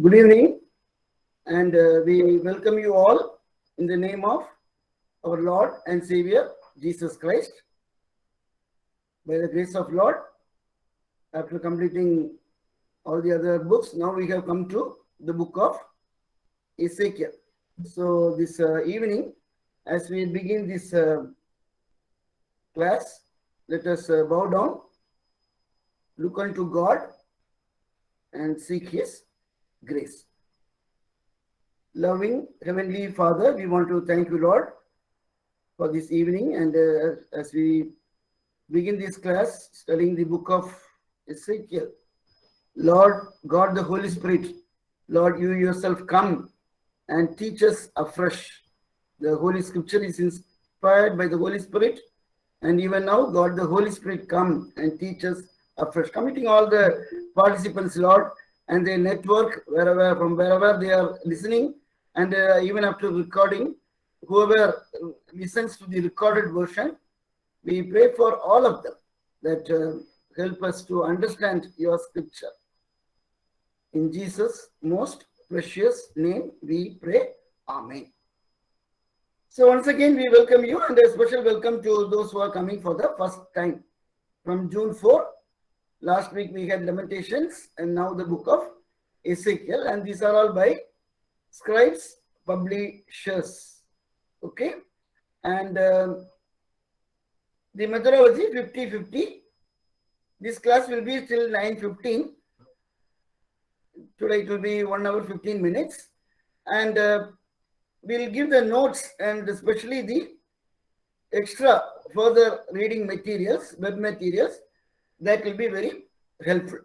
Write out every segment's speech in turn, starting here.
Good evening, and we welcome you all in the name of our Lord and Savior Jesus Christ. By the grace of Lord, after completing all the other books, now we have come to the book of Ezekiel. So this evening, as we begin this class, let us bow down, look unto God, and seek His grace. Loving Heavenly Father, we want to thank you, Lord, for this evening. And as we begin this class, studying the book of Ezekiel, Lord God, the Holy Spirit, Lord, you yourself come and teach us afresh. The Holy Scripture is inspired by the Holy Spirit. And even now, God, the Holy Spirit, come and teach us afresh. Committing all the participants, Lord, and their network, from wherever they are listening, and even after recording, whoever listens to the recorded version, we pray for all of them that help us to understand your scripture. In Jesus' most precious name we pray. Amen. So once again, we welcome you, and a special welcome to those who are coming for the first time. From June 4, last week we had Lamentations, and now the book of Ezekiel, and these are all by Scribes Publishers. Okay, and the methodology 50-50. This class will be till 9:15. Today it will be 1 hour 15 minutes, and we'll give the notes and especially the extra further reading materials, web materials, that will be very helpful.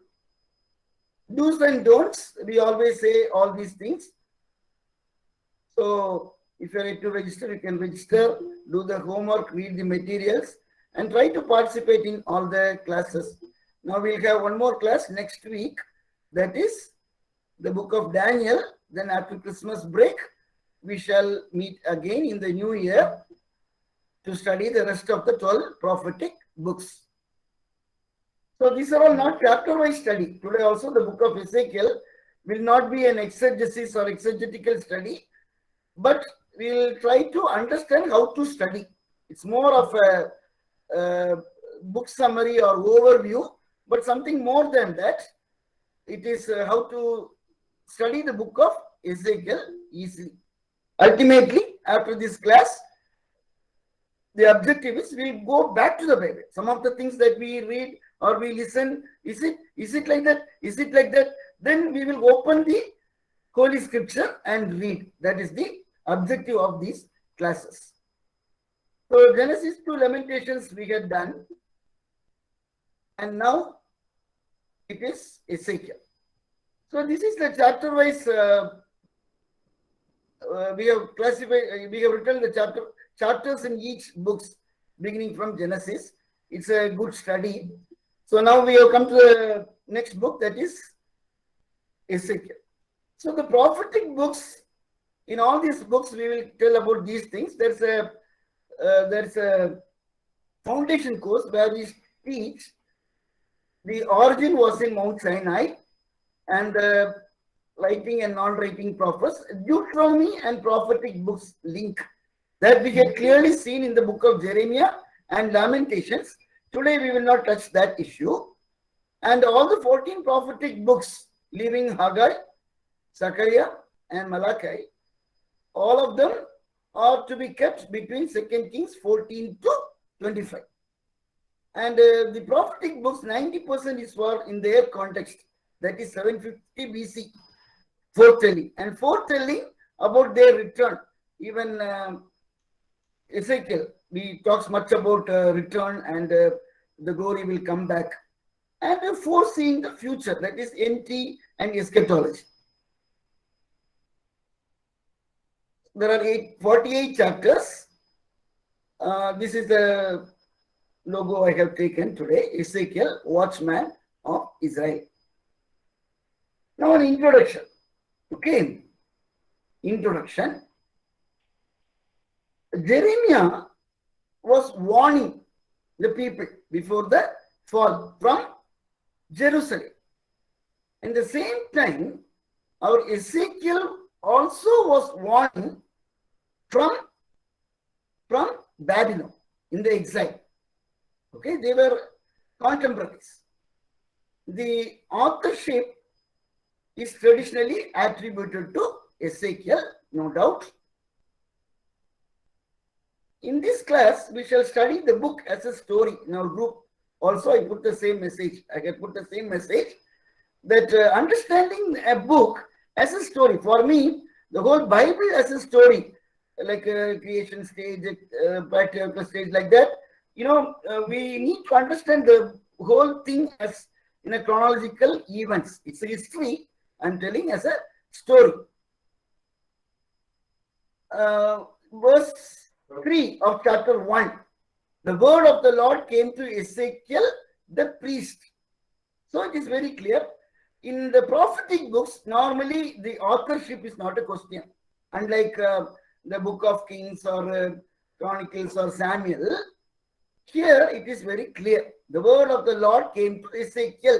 Do's and don'ts, we always say all these things. So if you are yet to register, you can register, do the homework, read the materials, and try to participate in all the classes. Now we'll have one more class next week, that is the book of Daniel. Then after Christmas break, we shall meet again in the new year to study the rest of the 12 prophetic books. So these are all not chapter-wise study. Today also the book of Ezekiel will not be an exegesis or exegetical study, but we will try to understand how to study. It's more of a book summary or overview, but something more than that. It is how to study the book of Ezekiel easily. Ultimately, after this class, the objective is we'll go back to the Bible. Some of the things that we read or we listen, is it like that? Is it like that? Then we will open the Holy Scripture and read. That is the objective of these classes. So Genesis to Lamentations we had done, and now it is Ezekiel. So this is the chapter-wise. We have classified. We have written the chapters in each books, beginning from Genesis. It's a good study. So now we have come to the next book, that is Ezekiel. So the prophetic books, in all these books, we will tell about these things. There's a foundation course where we teach the origin was in Mount Sinai, and writing and non-writing prophets, Deuteronomy and prophetic books link that we get clearly seen in the book of Jeremiah and Lamentations. Today we will not touch that issue. And all the 14 prophetic books, leaving Haggai, Zechariah, and Malachi, all of them are to be kept between 2 Kings 14 to 25. And the prophetic books, 90% is for in their context, that is 750 BC, foretelling. And foretelling about their return. Even Ezekiel, we talks much about return and the glory will come back. And foreseeing the future, that is NT and eschatology. There are 48 chapters. This is the logo I have taken today, Ezekiel, Watchman of Israel. Now an introduction. Okay. Introduction. Jeremiah was warning the people before the fall from Jerusalem. At the same time, our Ezekiel also was born from Babylon in the exile. Okay, they were contemporaries. The authorship is traditionally attributed to Ezekiel, no doubt. In this class, we shall study the book as a story. In our group, also I put the same message. I can put the same message that understanding a book as a story. For me, the whole Bible as a story, like a creation stage, patriarchal stage, like that. We need to understand the whole thing as in a chronological events. It's a history I'm telling as a story. Verse 3 of chapter 1. The word of the Lord came to Ezekiel, the priest. So it is very clear. In the prophetic books, normally the authorship is not a question. Unlike the book of Kings or Chronicles or Samuel, here it is very clear. The word of the Lord came to Ezekiel,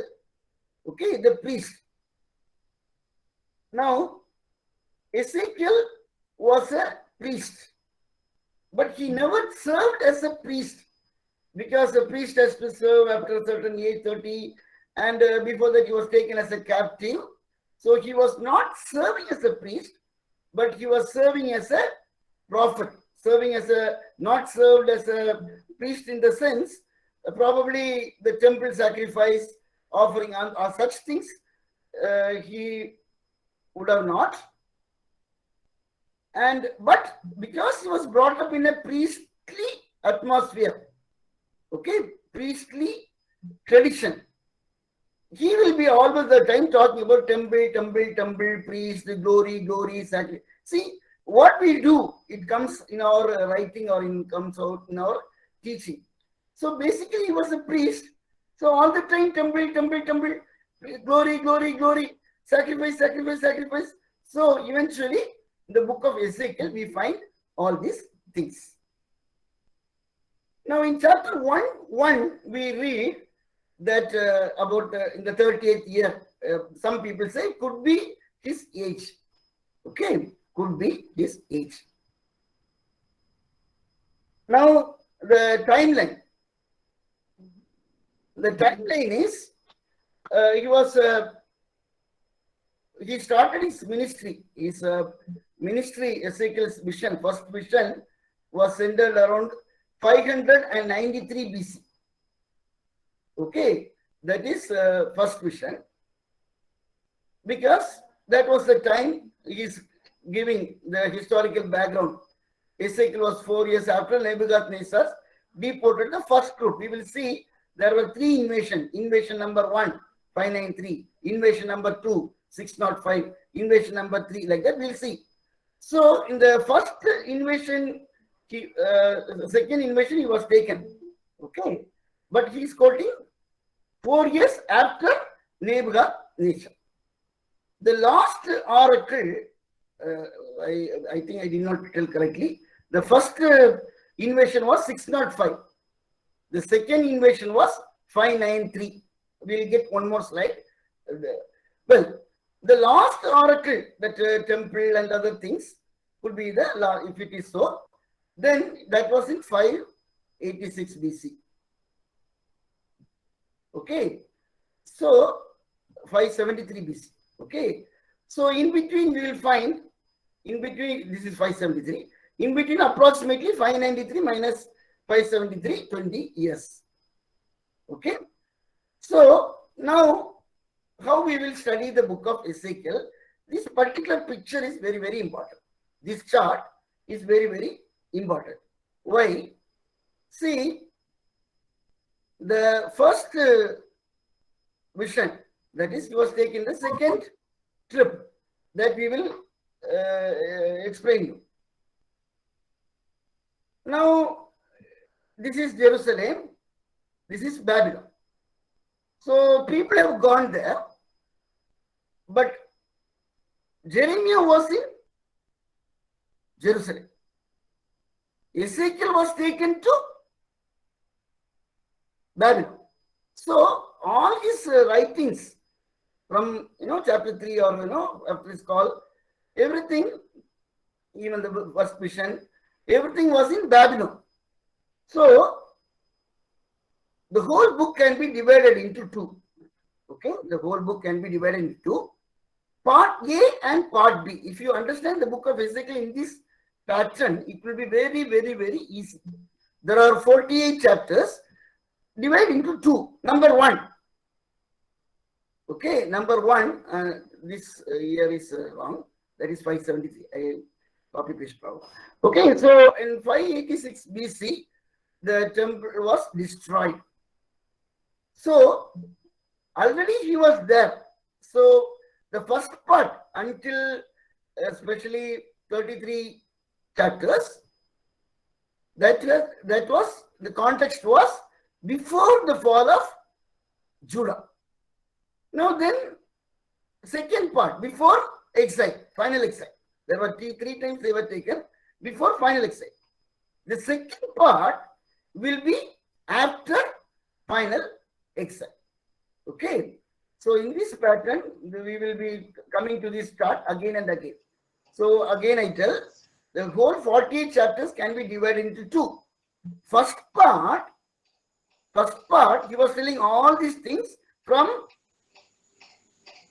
okay, the priest. Now, Ezekiel was a priest, but he never served as a priest because a priest has to serve after a certain age, 30, and before that he was taken as a captive. So he was not serving as a priest, but he was serving as a prophet, not served as a priest in the sense, probably the temple sacrifice, offering or such things, he would have not. But because he was brought up in a priestly atmosphere, okay, priestly tradition, he will be always the time talking about temple, priest, glory, sacrifice. See, what we do, it comes in our writing or comes out in our teaching. So basically, he was a priest. So all the time, temple, glory, sacrifice. So eventually, in the book of Ezekiel, we find all these things. Now, in chapter 1, we read that about in the 30th year, some people say could be his age. Okay, could be his age. Now, the timeline. The timeline is he started his ministry. His ministry, Ezekiel's vision, first vision, was centered around 593 BC. Okay, that is first vision. Because that was the time he is giving the historical background. Ezekiel was 4 years after Nebuchadnezzar deported the first group. We will see there were 3 invasions. Invasion number 1, 593. Invasion number 2, 605. Invasion number 3, like that we'll see. So in the first invasion, the second invasion, he was taken. Okay. But he is quoting 4 years after Nebuchadnezzar. The last oracle, I think I did not tell correctly. The first invasion was 605. The second invasion was 593. We'll get one more slide. Well, the last oracle, that temple and other things, could be the, if it is so, then that was in 586 BC. Okay. So, 573 BC. Okay. So, in between, we will find, this is 573. In between, approximately 593 minus 573, 20 years. Okay. So, now, how we will study the book of Ezekiel, this particular picture is very, very important. This chart is very, very important. Why? See, the first vision, that is, he was taking the second trip, that we will explain you. Now, this is Jerusalem, this is Babylon. So people have gone there, but Jeremiah was in Jerusalem. Ezekiel was taken to Babylon. So all his writings from, chapter 3 or, after this call, everything, even the first vision, everything was in Babylon. So, the whole book can be divided into two. Okay, the whole book can be divided into two. Part A and Part B. If you understand the book of Ezekiel in this pattern, it will be very, very, very easy. There are 48 chapters. Divide into two. Number 1. Okay, number 1. This year is wrong. That is 573. I copy paste problem. Okay, so in 586 BC, the temple was destroyed. So already he was there. So the first part until especially 33 chapters, that was the context was before the fall of Judah. Now then, second part, before exile, final exile. There were three times they were taken before final exile. The second part will be after final exile. Okay. So in this pattern, we will be coming to this chart again and again. So again I tell, the whole 48 chapters can be divided into two. First part, he was telling all these things from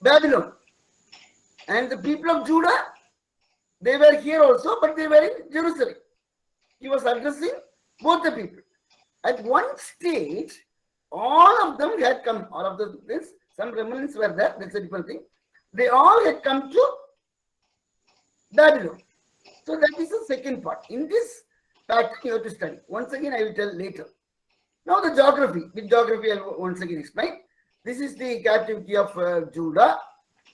Babylon. And the people of Judah, they were here also, but they were in Jerusalem. He was addressing both the people. At one stage, all of them had come, all of this, some remnants were there, that's a different thing. They all had come to Babylon. So that is the second part. In this pattern, you have to study. Once again, I will tell later. Now the geography. With geography, I will once again explain. This is the captivity of Judah.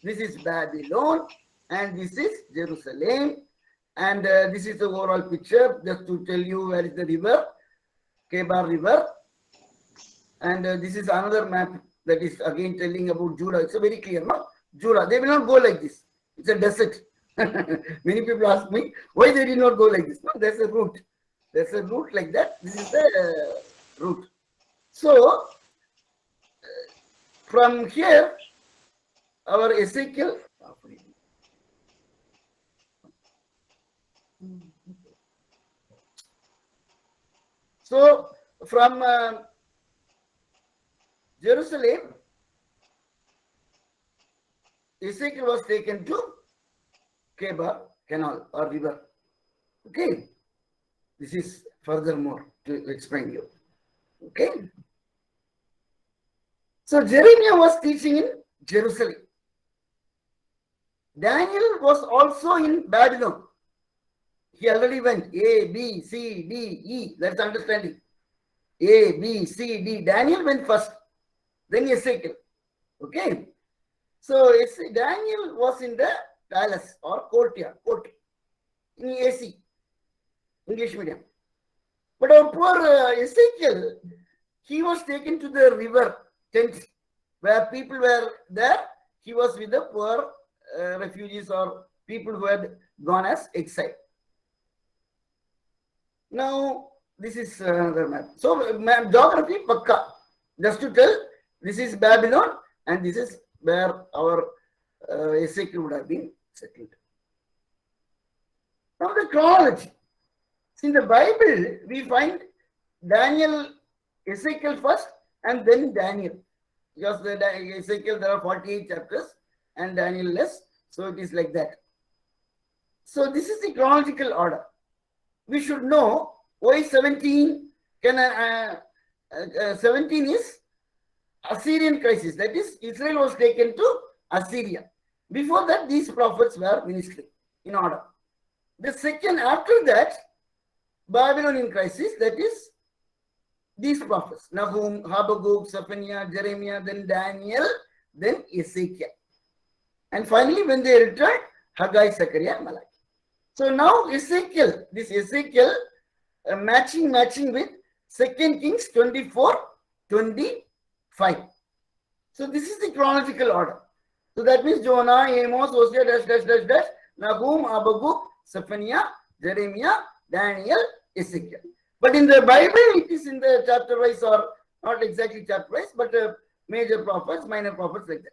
This is Babylon. And this is Jerusalem. And this is the overall picture. Just to tell you where is the river. Kebar River. And this is another map that is again telling about Judah. It's a very clear, no? Judah. They will not go like this. It's a desert. Many people ask me why they did not go like this. No, there's a route. There's a route like that. This is the route. So from here, our Ezekiel. So from Jerusalem, Ezekiel was taken to Kebar Canal or river. Okay. This is furthermore to explain you. Okay. So Jeremiah was teaching in Jerusalem. Daniel was also in Babylon. He already went A, B, C, D, E. That's understanding. A, B, C, D. Daniel went first. Then Ezekiel. Okay. So Daniel was in the palace or courtyard, court in AC, English medium. But our poor Ezekiel, he was taken to the river tent where people were there. He was with the poor refugees or people who had gone as exile. Now, this is the map. So, geography, Pakka. Just to tell, this is Babylon and this is where our Ezekiel would have been settled. Now, the chronology. In the Bible, we find Daniel, Ezekiel first and then Daniel. Because the Ezekiel, there are 48 chapters and Daniel less. So, it is like that. So, this is the chronological order. We should know why 17 is Assyrian crisis. That is, Israel was taken to Assyria. Before that, these prophets were ministering in order. The second, after that, Babylonian crisis, that is, these prophets, Nahum, Habakkuk, Zephaniah, Jeremiah, then Daniel, then Ezekiel. And finally, when they returned, Haggai, Zechariah, and Malachi. So now Ezekiel, this Ezekiel matching with 2 Kings 24:25. So this is the chronological order. So that means Jonah, Amos, Hosea, Nahum, Habakkuk, Zephaniah, Jeremiah, Daniel, Ezekiel. But in the Bible, it is in the chapter wise or not exactly chapter wise, but major prophets, minor prophets like that.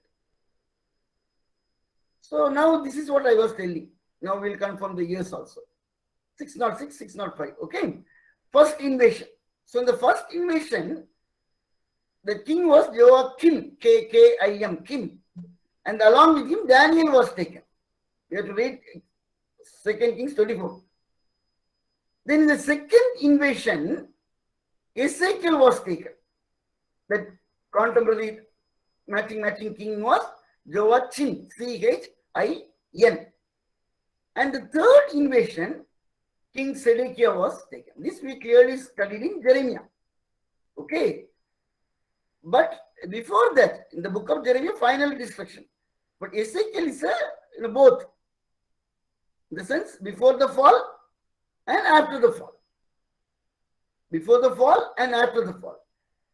So now this is what I was telling. Now we'll confirm the years also. 606, 605. Okay. First invasion. So in the first invasion, the king was Joachim, K-K-I-M, Kim. And along with him, Daniel was taken. You have to read 2 Kings 24. Then in the second invasion, Ezekiel was taken. The contemporary matching king was Joachim, C-H-I-N. And the third invasion, King Zedekiah was taken. This we clearly studied in Jeremiah. Okay. But before that, in the book of Jeremiah, final destruction. But Ezekiel is both. In the sense, before the fall and after the fall. Before the fall and after the fall.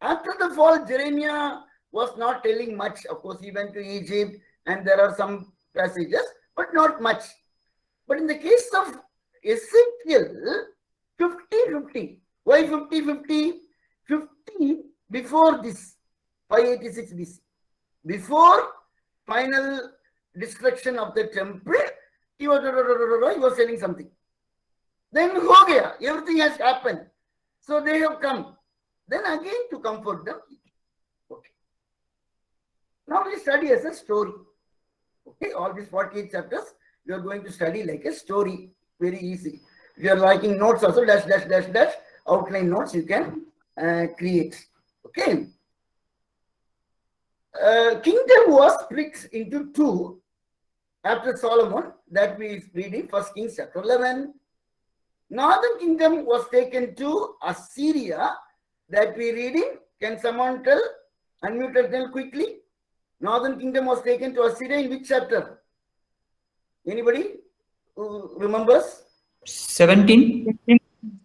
After the fall, Jeremiah was not telling much. Of course, he went to Egypt and there are some passages, but not much. But in the case of Ezekiel, 50-50. Why 50-50? 50 before this, 586 BC. Before final destruction of the temple, he was telling something. Then Hosea, everything has happened. So they have come. Then again to comfort them. Okay. Now we study as a story. Okay, all these 48 chapters, you are going to study like a story. Very easy. If you are liking notes also, dash, outline notes you can create. Okay. Kingdom was split into two after Solomon, that we read in 1 Kings chapter 11. Northern kingdom was taken to Assyria, that we read in. Can someone tell? Unmute tell quickly. Northern kingdom was taken to Assyria in which chapter? Anybody who remembers? 17.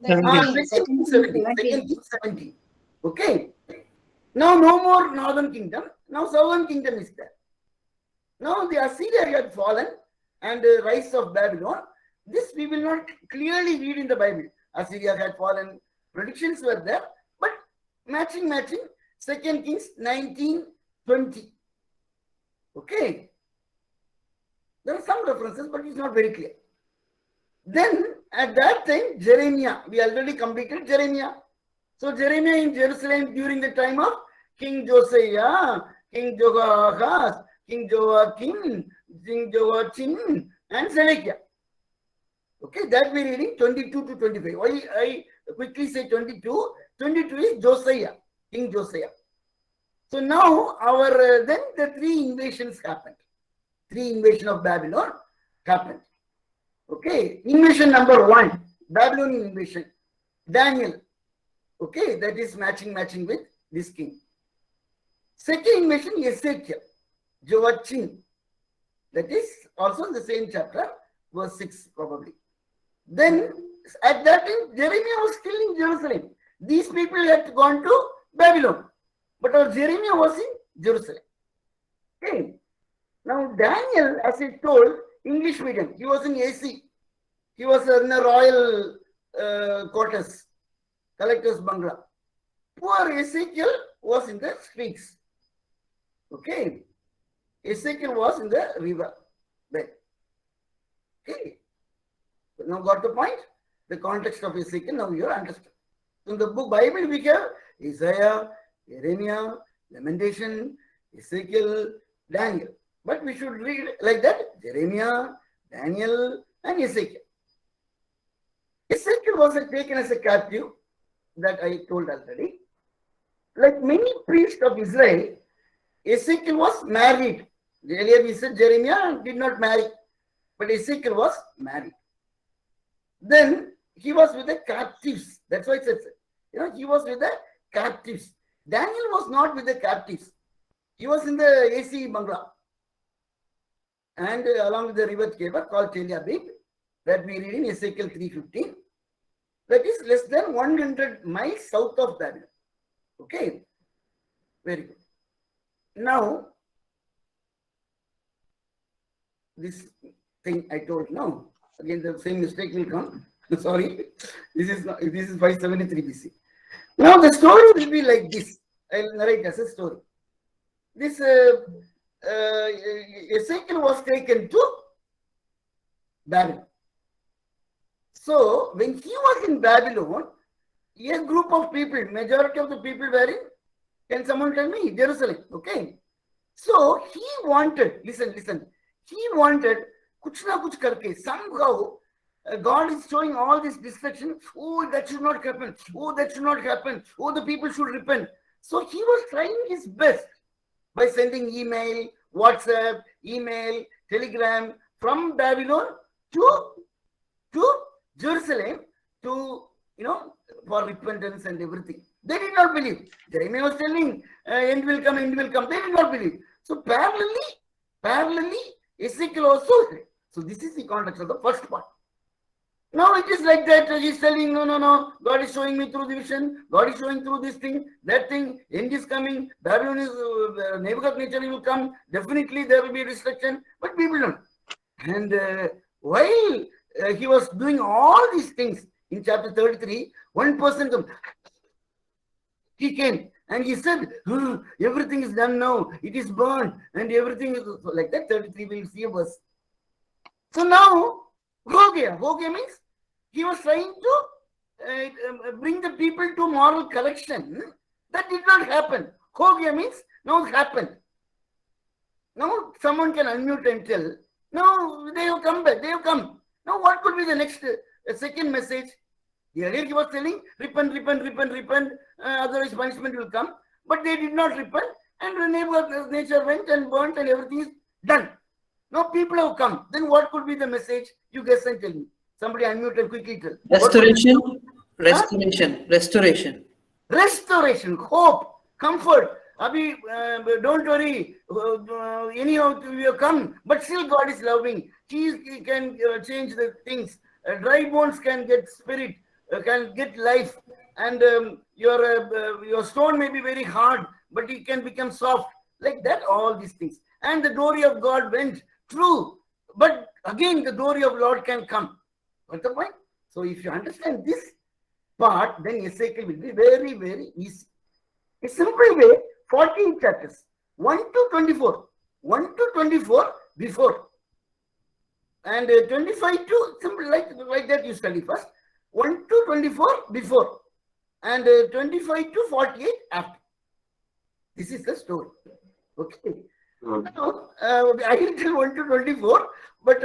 17. Okay. Now no more northern kingdom. Now southern kingdom is there. Now the Assyria had fallen and the rise of Babylon. This we will not clearly read in the Bible. Assyria had fallen. Predictions were there, but matching. 2 Kings 19:20. Okay. There are some references, but it's not very clear. Then at that time, Jeremiah, we already completed Jeremiah. So Jeremiah in Jerusalem during the time of King Josiah, King Jehoahaz, King Joachim, King Joachim, and Zedekiah. Okay, that we reading 22 to 25. Why I quickly say 22? 22 is Josiah, King Josiah. So now our then the three invasions happened. Three invasion of Babylon happened. Okay, invasion number 1, Babylonian invasion. Daniel. Okay, that is matching with this king. Second invasion, Ezekiel, Joachim. That is also in the same chapter, verse 6 probably. Then at that time, Jeremiah was still in Jerusalem. These people had gone to Babylon. But our Jeremiah was in Jerusalem. Okay. Now Daniel, as I told, English medium. He was in AC. He was in the royal quarters, collector's bungalow. Poor Ezekiel was in the streets. Okay. Ezekiel was in the river bed. Okay. So now got the point? The context of Ezekiel, now you understand. So in the book Bible, we have Isaiah, Jeremiah, Lamentation, Ezekiel, Daniel. But we should read like that: Jeremiah, Daniel, and Ezekiel. Ezekiel was taken as a captive, that I told already. Like many priests of Israel, Ezekiel was married. Earlier we said Jeremiah did not marry, but Ezekiel was married. Then he was with the captives. That's why it says, he was with the captives. Daniel was not with the captives. He was in the AC bungalow. And along with the river Kebar called Tel Aviv, that we read in Ezekiel 3:15. That is less than 100 miles south of Babylon. Okay. Very good. Now, this thing I told now, again the same mistake will come. Sorry. This is 573 BC. Now the story will be like this. I'll narrate as a story. This Ezekiel was taken to Babylon. So when he was in Babylon, a group of people, majority of the people were in, can someone tell me? Jerusalem. Okay. So he wanted, listen, he wanted, kuch na kuch karke, somehow God is showing all this destruction. Oh, that should not happen. Oh, that should not happen. Oh, the people should repent. So he was trying his best by sending email, WhatsApp, email, telegram from Babylon to Jerusalem to, for repentance and everything. They did not believe. Jeremiah was telling, end will come, end will come. They did not believe. So parallelly, Ezekiel also said. So this is the context of the first part. Now it is like that. He's telling, no. God is showing me through the vision. God is showing through this thing, that thing. End is coming. Babylon is, Nebuchadnezzar will come. Definitely there will be destruction. But people don't. And while he was doing all these things in chapter 33, one person came. He came and he said, everything is done now. It is burned and everything is like that. 33 will see a verse. So now, Hosea means he was trying to bring the people to moral correction. That did not happen. Hosea means now it happened. Now someone can unmute and tell, now they have come back, they have come. Now what could be the next second message? Earlier he was telling, repent, otherwise punishment will come. But they did not repent, and nature went and burnt and everything is done. Now people have come. Then what could be the message? You guess and tell me. Somebody unmute and quickly tell. Restoration, hope, comfort. Abhi, don't worry. Anyhow, you have come, but still God is loving. He can change the things. Dry bones can get spirit, can get life, and your stone may be very hard, but it can become soft. Like that, all these things. And the glory of God went through, but again the glory of Lord can come. What's the point? So if you understand this part, then Ezekiel will be very, very easy. A simple way, 14 chapters, 1 to 24. 1 to 24 before. And 25 to, simple like that you study first. 1 to 24 before. And 25 to 48 after. This is the story. Okay. Now, I will tell 1 to 24, but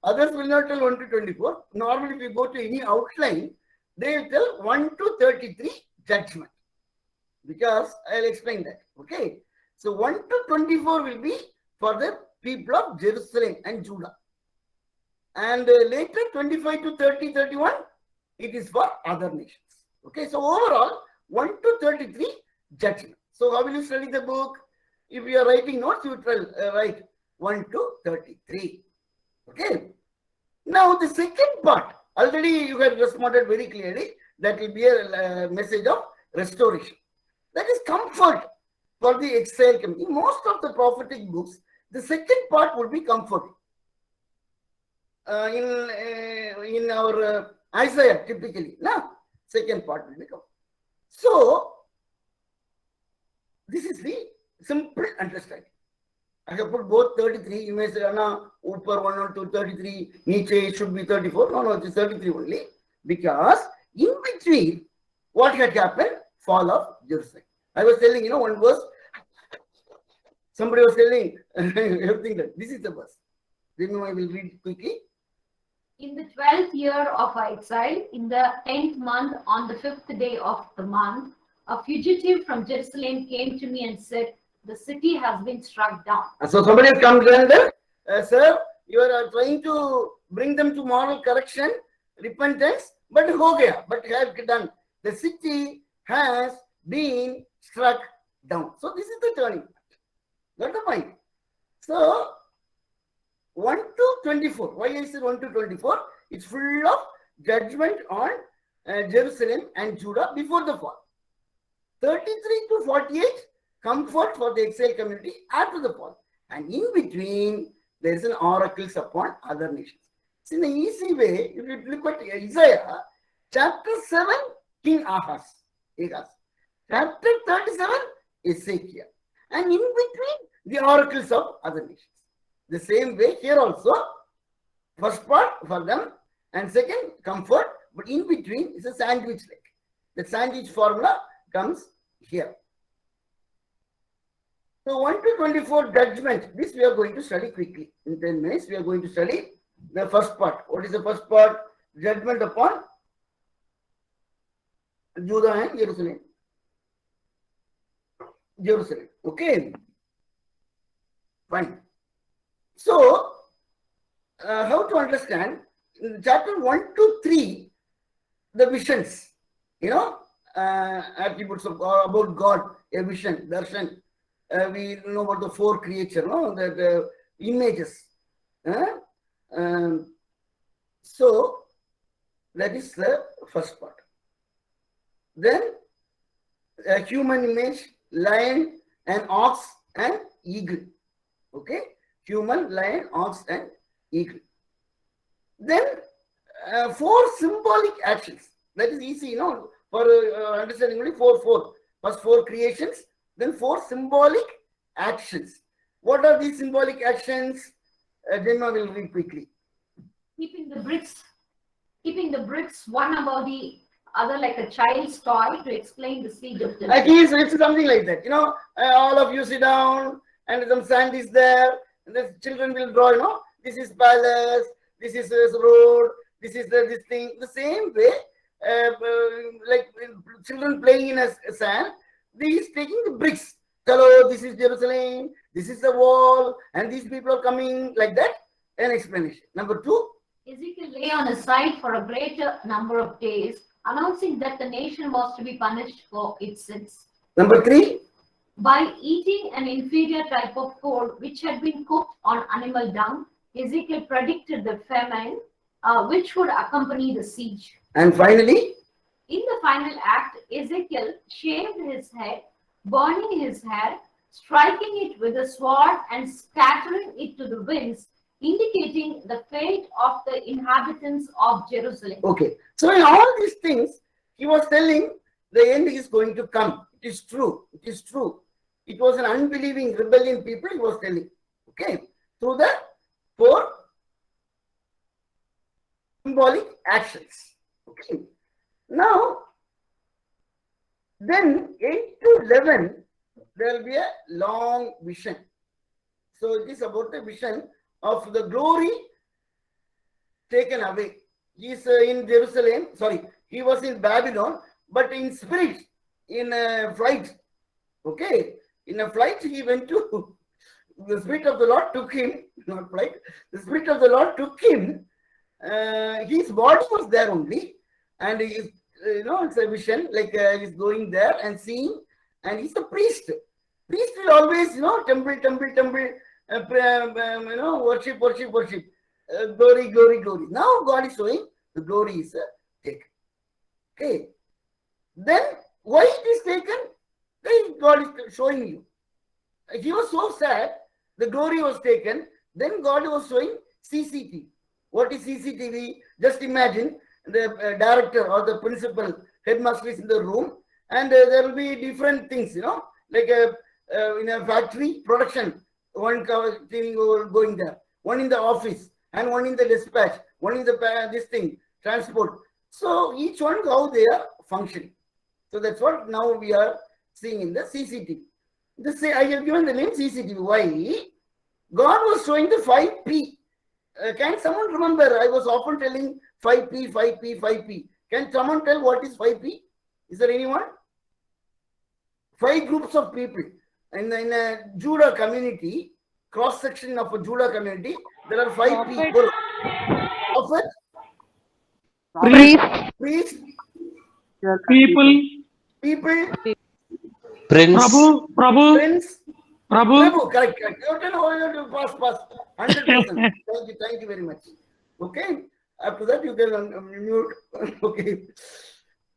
others will not tell 1 to 24. Normally, if you go to any outline, they will tell 1 to 33 judgment. Because I will explain that. Okay. So 1 to 24 will be for the people of Jerusalem and Judah. And later 25 to 30, 31, it is for other nations. Okay. So overall, 1 to 33 judgment. So how will you study the book? If you are writing notes, you will write 1 to 33. Okay. Now the second part, already you have responded very clearly. That will be a message of restoration. That is comfort for the exile community. In most of the prophetic books, the second part will be comforting. In our Isaiah, typically, second part will be comforting. So, this is the simple understanding. I have put both 33. You may say, Anna, upper 1 or 2, 33, niche it should be 34. No, it is 33 only. Because in between, what had happened? Fall of Jerusalem. I was telling, one verse. Somebody was telling everything that this is the verse. Then I will read quickly. In the 12th year of our exile, in the 10th month, on the 5th day of the month, a fugitive from Jerusalem came to me and said, the city has been struck down. So somebody has come to sir, you are trying to bring them to moral correction, repentance, but have done. The city has been struck down. So this is the turning point. Got the point? So 1 to 24. Why I said 1 to 24? It's full of judgment on Jerusalem and Judah before the fall. 33 to 48, comfort for the exile community after the fall. And in between, there is an oracles upon other nations. So in an easy way, if you look at Isaiah, chapter 7, King Ahaz. Chapter 37, Ezekiel. And in between, the oracles of other nations. The same way here also, first part for them and second comfort, but in between is a sandwich like. The sandwich formula comes here. So 1 to 24 judgment, this we are going to study quickly. In 10 minutes, we are going to study the first part. What is the first part? Judgment upon Judah and Jerusalem. Jerusalem. Okay. Fine. So, how to understand? In chapter 1 to 3, the visions, attributes of God, about God, a vision, darshan. We know about the four creatures, no? The images. So, that is the first part. Then, a human image, lion, and ox, and eagle. Okay? Human, lion, ox, and eagle. Then, 4 symbolic actions. That is easy, for understanding only 4. First 4 creations, then 4 symbolic actions. What are these symbolic actions? Jenma will read quickly. Keeping the bricks one above the other like a child's toy to explain the siege of Jerusalem. It's something like that. All of you sit down and some sand is there. And the children will draw, this is palace, this is road, this is this thing. The same way, like children playing in a sand, they is taking the bricks. Hello, this is Jerusalem, this is the wall, and these people are coming like that. An explanation. Number 2. Ezekiel lay on his side for a greater number of days, announcing that the nation was to be punished for its sins. Number 3. By eating an inferior type of food which had been cooked on animal dung, Ezekiel predicted the famine which would accompany the siege. And finally, in the final act, Ezekiel shaved his head, burning his hair, striking it with a sword and scattering it to the winds, indicating the fate of the inhabitants of Jerusalem. Okay. So in all these things, he was telling the end is going to come. It is true. It is true. It was an unbelieving, rebellion people he was telling. Okay. Through the 4 symbolic actions. Okay. Now, then 8 to 11, there will be a long vision. So it is about the vision of the glory taken away. He is in Jerusalem, he was in Babylon, but in spirit, in a flight. Okay, in a flight he went to, the Spirit of the Lord took him, not flight, the Spirit of the Lord took him, his body was there only, and he is, it's a vision, like he's going there and seeing, and he's a priest. Priest will always, temple, worship, glory. Now God is showing the glory is taken. Okay. Then why it is taken? Then God is showing you. He was so sad, the glory was taken. Then God was showing CCTV. What is CCTV? Just imagine the director or the principal, headmaster is in the room, and there will be different things, like in a factory production. One thing going there, one in the office, and one in the dispatch, one in the transport. So each one how they are functioning. So that's what now we are seeing in the CCTV. I have given the name CCTV. Why? God was showing the 5P. Can someone remember? I was often telling 5P. Can someone tell what is 5P? Is there anyone? 5 groups of people. In a Judah community, cross section of a Judah community, there are 5 people. Prophet, priest, people, Prince, prince, Prabhu, correct. You have to pass. 100%. Thank you very much. Okay. After that, you can mute. Okay.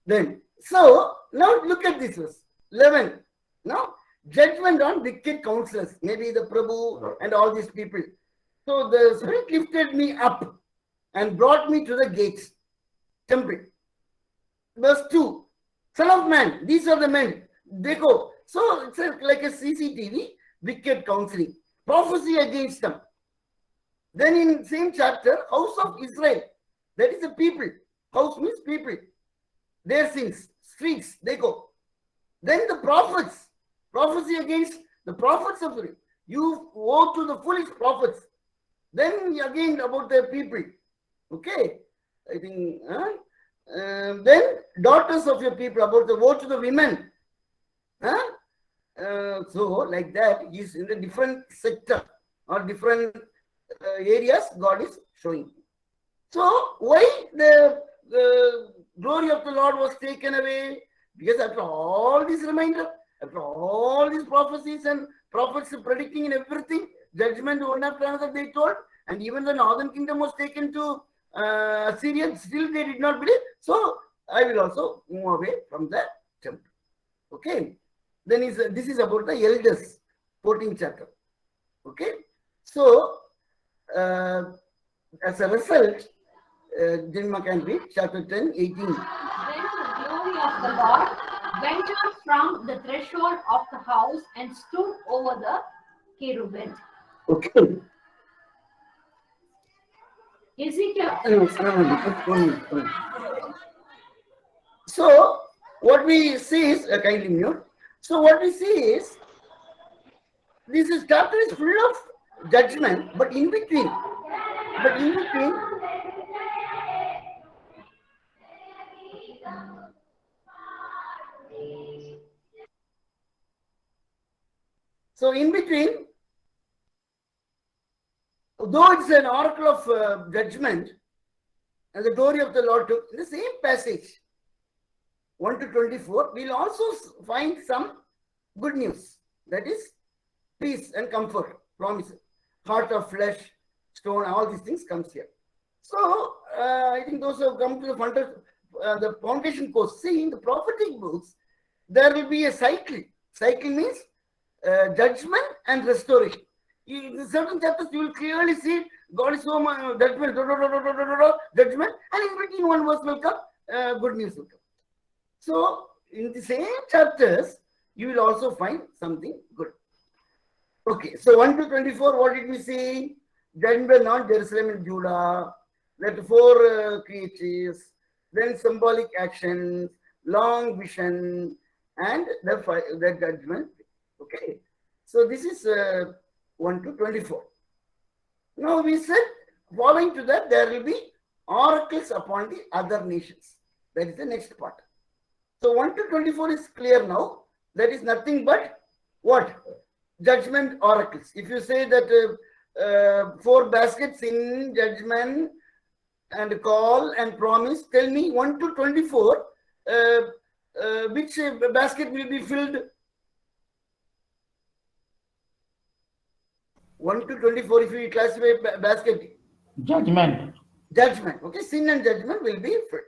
Then, so now look at this verse 11. Now, judgment on wicked counselors, maybe the Prabhu and all these people. So the Spirit lifted me up and brought me to the gates, temple. Verse 2, Son of man, these are the men. They go. So it's like a CCTV. wicked counseling, prophecy against them. Then in same chapter, house of Israel, that is the people. House means people. Their sins, streets, they go. Then the prophets, prophecy against the prophets of the, you woe to the foolish prophets. Then again about the people. Okay, I think. Then daughters of your people, about the woe to the women. So like that is in the different sector or different areas God is showing. So why the glory of the Lord was taken away? Because after all this reminder, after all these prophecies and prophets predicting and everything, judgment one after another they told, and even the northern kingdom was taken to Assyria, still they did not believe. So I will also move away from the temple. Okay. Then this is about the elders, 14th chapter. Okay. So as a result, Jinma can read chapter 10, 18. Then the glory of the Lord went out from the threshold of the house and stood over the cherubim. Okay. Ezekiel. So what we see is kindly mute. So what we see is this chapter is full of judgment, but in between. So in between, though it's an oracle of judgment, and the glory of the Lord took, in the same passage, 1 to 24, we'll also find some good news. That is peace and comfort, promise, heart of flesh, stone, all these things comes here. So I think those who have come to the foundation course, see in the prophetic books, there will be a cycle. Cycle means judgment and restoration. In certain chapters, you will clearly see God is so much judgment, judgment, and in between one verse will come, good news will come. So in the same chapters, you will also find something good. Okay, so 1 to 24, what did we see? Judgment on Jerusalem and Judah, that 4 creatures, then symbolic actions, long vision, and the judgment. Okay, so this is 1 to 24. Now we said, following to that, there will be oracles upon the other nations. That is the next part. So 1 to 24 is clear now. That is nothing but what? Judgment oracles. If you say that 4 baskets in judgment and call and promise, tell me 1 to 24, which basket will be filled? 1 to 24, if we classify basket. Judgment. Judgment. Okay, sin and judgment will be filled.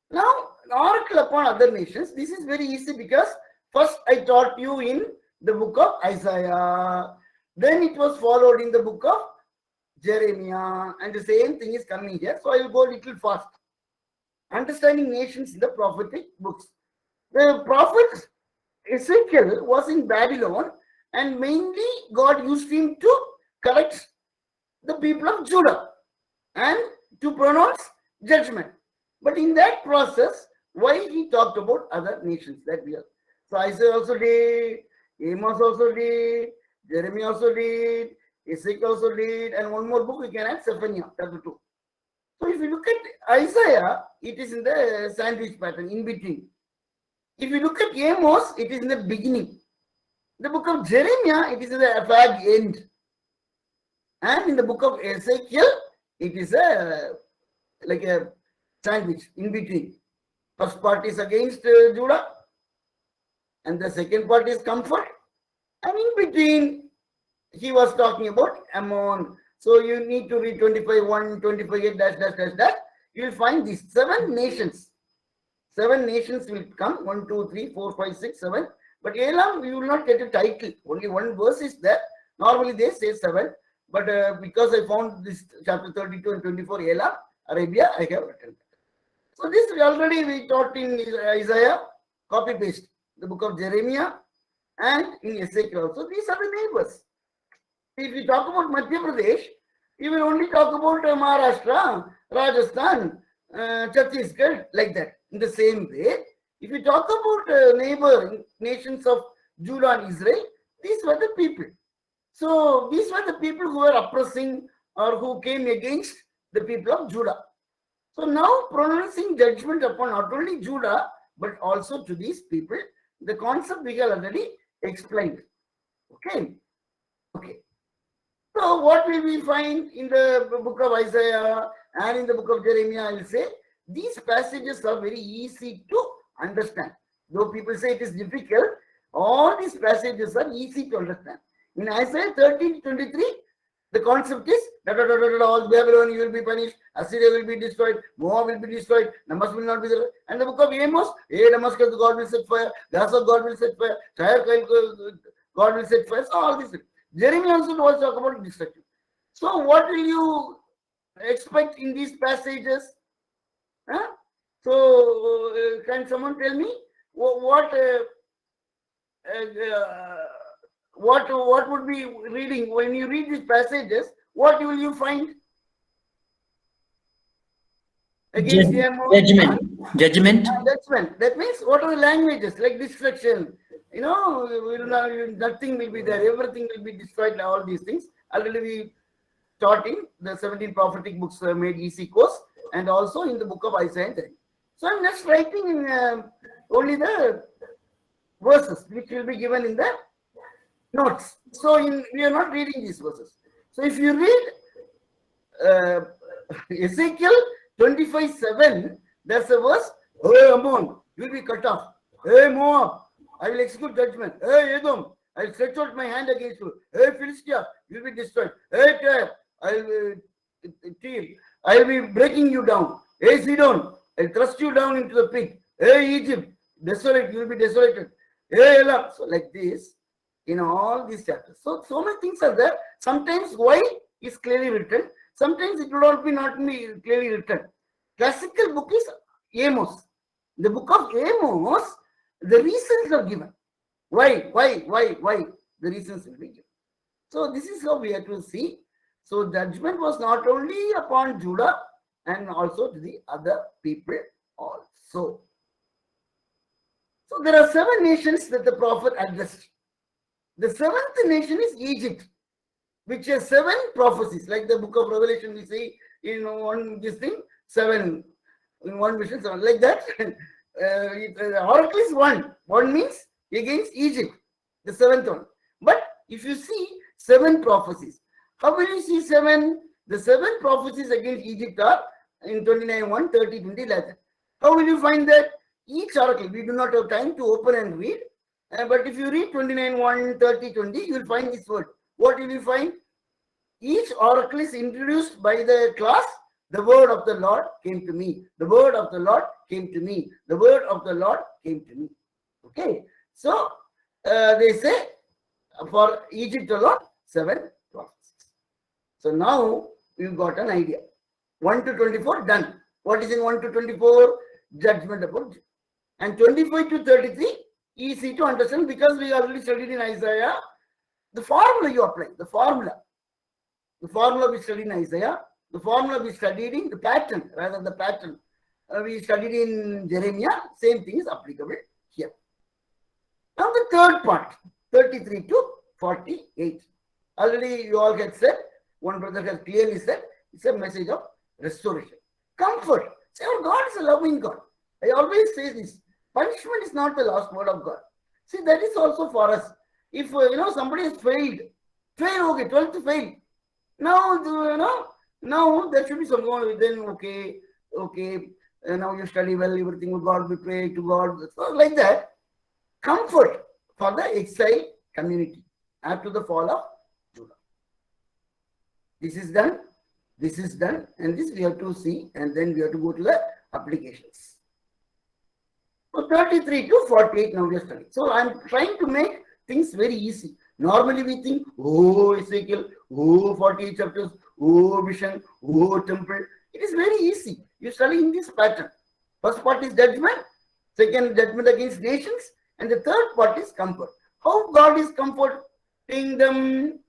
Now, oracle upon other nations, this is very easy because first I taught you in the book of Isaiah, then it was followed in the book of Jeremiah, and the same thing is coming here. So I will go a little fast. Understanding nations in the prophetic books. The prophet Ezekiel was in Babylon, and mainly God used him to correct the people of Judah and to pronounce judgment. But in that process, why he talked about other nations that we are. So Isaiah also did, Amos also did, Jeremiah also did, Ezekiel also did, and one more book we can add, Zephaniah, chapter 2. So if you look at Isaiah, it is in the sandwich pattern, in between. If you look at Amos, it is in the beginning. The book of Jeremiah, it is in the fag end. And in the book of Ezekiel, it is like a sandwich in between. First part is against Judah, and the second part is comfort, and in between he was talking about Ammon. So you need to read 25:1, 25:8 .. You will find these 7 nations. 7 nations will come, 1, 2, 3, 4, 5, 6, 7. But Elam, you will not get a title. Only one verse is there. Normally they say 7, but because I found this chapter 32 and 24, Elam, Arabia, I have written. So this already we taught in Isaiah, copy paste, the book of Jeremiah, and in Ezekiel also. These are the neighbors. If we talk about Madhya Pradesh, you will only talk about Maharashtra, Rajasthan, Chhattisgarh, like that. In the same way, if we talk about neighbor nations of Judah and Israel, these were the people. So these were the people who were oppressing or who came against the people of Judah. So now pronouncing judgment upon not only Judah, but also to these people, the concept we have already explained. Okay. Okay. So what will we find in the book of Isaiah and in the book of Jeremiah? I will say these passages are very easy to understand. Though people say it is difficult, all these passages are easy to understand. In Isaiah 13:23, the concept is all Babylon you will be punished, Assyria will be destroyed, Moab will be destroyed, Damascus will not be there. And the book of Amos, Damascus God will set fire, Gaza God will set fire, Tyre God will set fire. So all these things. Jeremiah also talk about destruction. So what will you expect in these passages? Huh? So can someone tell me what would be reading when you read these passages? What will you find? Against Judgment. Judgment. Judgment. That means what are the languages like destruction? You know, nothing will be there. Everything will be destroyed. All these things. Already we taught in the 17 prophetic books made easy course, and also in the book of Isaiah. So I'm just writing in only the verses which will be given in the notes. So we are not reading these verses. So if you read Ezekiel 25:7, there's a verse, hey Ammon, you will be cut off. Hey Moab, I will execute judgment. Hey Edom, I will stretch out my hand against you. Hey Philistia, you will be destroyed. Hey Tyre, I will be breaking you down. Hey Sidon, I will thrust you down into the pit. Hey Egypt, desolate, you will be desolated. Hey Elam. So like this, in all these chapters. So many things are there. Sometimes why is clearly written. Sometimes it will not be clearly written. Classical book is Amos. The book of Amos, the reasons are given. Why? The reasons will be given. So this is how we have to see. So judgment was not only upon Judah and also to the other people also. So there are 7 nations that the prophet addressed. The 7th nation is Egypt, which has 7 prophecies, like the book of Revelation we see in this thing, 7 in one vision, 7 like that. Oracle is 1. 1 means against Egypt, the 7th one. But if you see 7 prophecies, how will you see 7? The 7 prophecies against Egypt are in 29:1, 30, 20, like that. How will you find that? Each oracle, we do not have time to open and read. But if you read 29:1, 30, 20, you will find this word. What will you find? Each oracle is introduced by the class. The word of the Lord came to me. The word of the Lord came to me. The word of the Lord came to me. Okay. So they say for Egypt alone, 7 prophecies. So now you've got an idea. 1 to 24 done. What is in 1 to 24? Judgment about. And 25 to 33 easy to understand because we already studied in Isaiah. The formula you apply. The formula we studied in Isaiah. The formula we studied in the pattern, rather the pattern we studied in Jeremiah. Same thing is applicable here. Now the third part, 33 to 48. Already you all had said, one brother has clearly said, it's a message of restoration. Comfort. See, our God is a loving God. I always say this. Punishment is not the last word of God. See, that is also for us. If somebody has failed, okay, 12th fail. Now now there should be some then okay, now you study well, everything with God, we pray to God. So like that. Comfort for the exile community after the fall of Judah. This is done, and this we have to see, and then we have to go to the applications. So 33 to 48 now we are studying. So I am trying to make things very easy. Normally we think, oh Ezekiel, oh 48 chapters, oh vision, oh temple. It is very easy. You study in this pattern. First part is judgment, second judgment against nations, and the third part is comfort. how God is comforting them.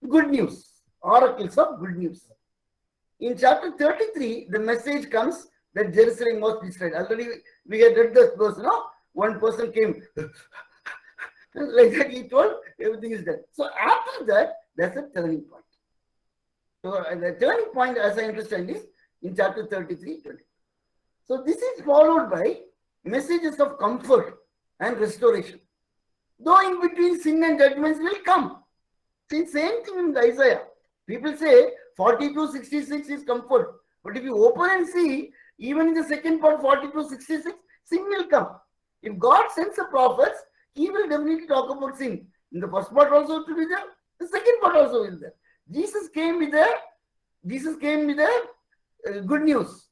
Good news, oracles of good news. In chapter 33, the message comes that Jerusalem was destroyed. Already we had read this verse, no? One person came like that, he told everything is done. So after that, that's a turning point. So the turning point, as I understand, is in chapter 33, 20. So this is followed by messages of comfort and restoration. Though in between sin and judgments will come. See, same thing in Isaiah. People say 42:66 is comfort. But if you open and see, even in the second part, 42:66, sin will come. If God sends a prophet, he will definitely talk about sin. In the first part also to be there, the second part also will be there. Jesus came with a good news,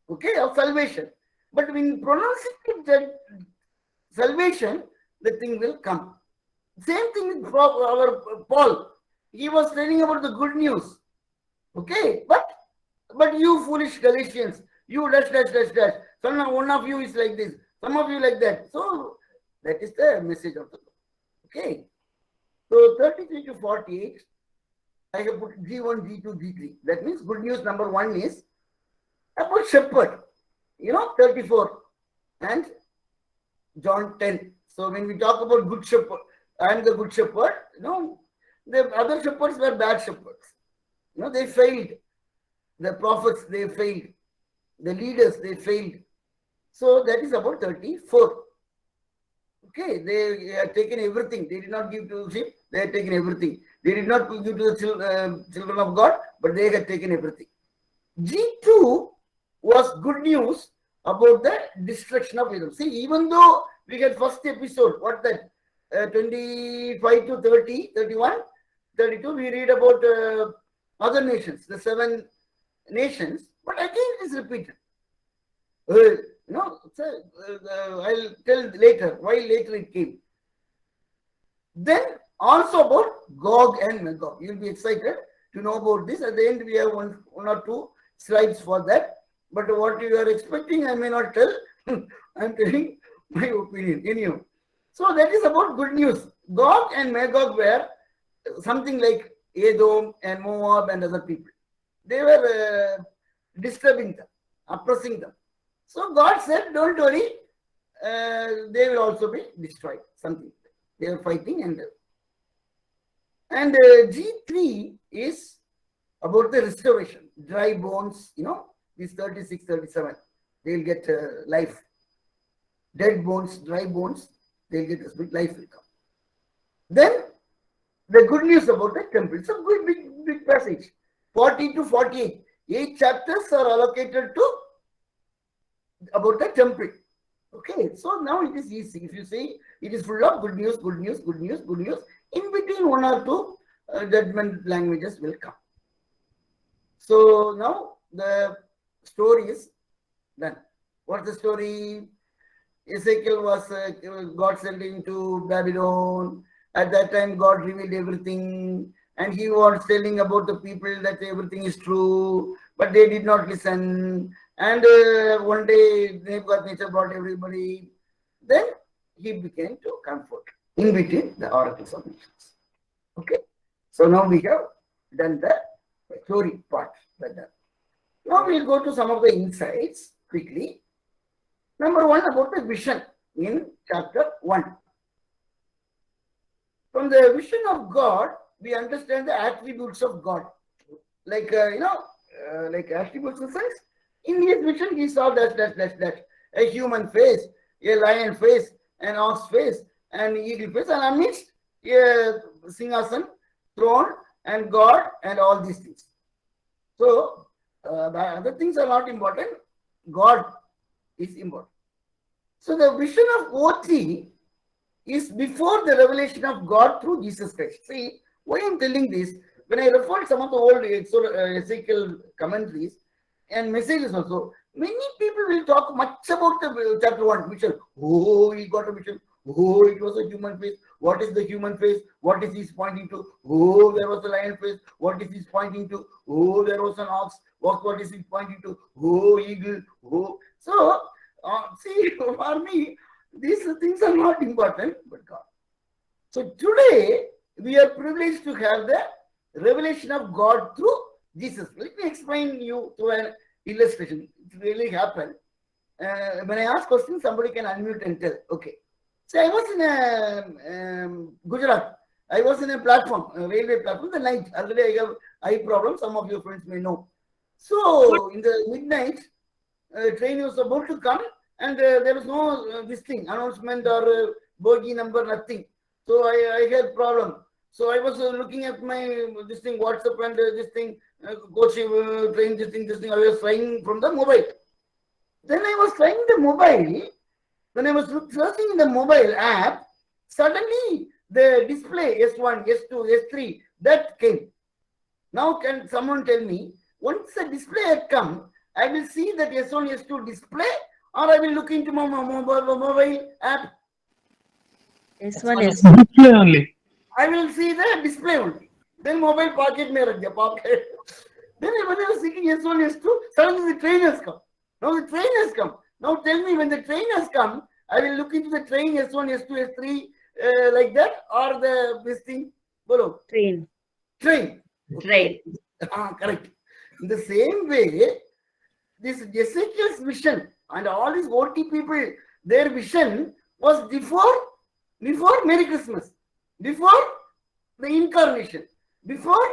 okay, of salvation. But when pronouncing that salvation, the thing will come. Same thing with our Paul. He was telling about the good news. Okay, but you foolish Galatians, you dash. One of you is like this, some of you like that. So that is the message of the book. Okay. So 33 to 48, I have put G1, G2, G3. That means good news number 1 is about shepherd. 34 and John 10. So when we talk about good shepherd, I am the good shepherd, the other shepherds were bad shepherds. They failed. The prophets, they failed. The leaders, they failed. So that is about 34. Okay, they had taken everything. They did not give to sheep, they had taken everything. They did not give to the children of God, but they had taken everything. G2 was good news about the destruction of Edom. See, even though we get first episode, what that, 25 to 30, 31, 32, we read about other nations, the 7 nations, but again it is repeated. I'll tell later why later it came. Then also about Gog and Magog. You'll be excited to know about this. At the end, we have one or two slides for that. But what you are expecting, I may not tell. I'm telling my opinion. Anyhow, so that is about good news. Gog and Magog were something like Edom and Moab and other people. They were disturbing them, oppressing them. So God said, don't worry, they will also be destroyed. Something. They are fighting and G3 is about the restoration. Dry bones, these 36, 37, they'll get life. Dead bones, dry bones, they'll get a bit life will come. Then the good news about the temple. It's a good big passage. 40 to 48. 8 chapters are allocated to about the temple. Okay, so now it is easy. If you see, it is full of good news. In between 1 or 2 judgment languages will come. So now the story is done. What's the story? Ezekiel was God sent him to Babylon. At that time, God revealed everything, and he was telling about the people that everything is true, but they did not listen. And one day, Nebuchadnezzar brought everybody. Then he began to comfort in between the oracles of nations. Okay, so now we have done the story part. Now we'll go to some of the insights quickly. Number 1, about the vision in chapter 1. From the vision of God, we understand the attributes of God. Like, like attributes in sense. In his vision, he saw that a human face, a lion face, an ox face, an eagle face, and amidst a singhasan, throne, and God, and all these things. So, the other things are not important. God is important. So, the vision of OT is before the revelation of God through Jesus Christ. See, why I'm telling this, when I referred some of the old Ezekiel commentaries and messages also, many people will talk much about the chapter 1 vision. Oh, he got a vision. Oh, it was a human face. What is the human face? What is he pointing to? Oh, there was a lion face. What is he pointing to? Oh, there was an ox. What is he pointing to? Oh, eagle. Oh. So, see, for me, these things are not important, but God. So today we are privileged to have the revelation of God through Jesus. Let me explain you through an illustration. It really happened. When I ask questions, somebody can unmute and tell. Okay. So I was in a Gujarat. I was in a platform, a railway platform. The night already I have eye problem. Some of your friends may know. So in the midnight, train was about to come, and there was no this thing announcement or bogie number, nothing. So I had problem. So I was looking at my this thing WhatsApp and this thing coach train this thing. I was trying from the mobile. Then I was trying the mobile. When I was searching in the mobile app, suddenly the display S1, S2, S3 that came. Now can someone tell me, once the display had come, I will see that S1, S2 display, or I will look into my mobile app? S1 is Display only. I will see the display only. Then mobile pocket may run the pocket. Then when I was thinking S1, S2, suddenly the train has come. Now the train has come. Now tell me, when the train has come, I will look into the train S1, S2, S3 like that, or this thing, bolo, train. train. Train. Correct. In the same way, this Ezekiel's vision and all these OT people, their vision was before Merry Christmas, before the incarnation, before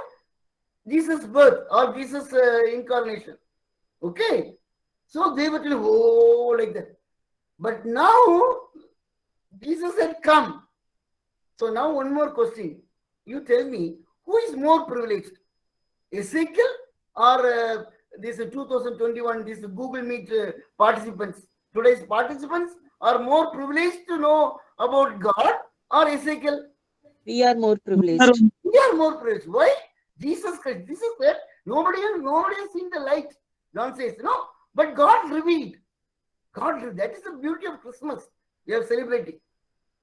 Jesus' birth or Jesus' incarnation. Okay. So they were telling, oh, like that. But now Jesus had come. So now one more question. You tell me, who is more privileged? Ezekiel or this 2021, this Google Meet participants? Today's participants are more privileged to know about God or Ezekiel? We are more privileged. We are more privileged. Why? Jesus Christ. Jesus said, nobody has seen the light. John says, no, but God revealed. That is the beauty of Christmas. We are celebrating.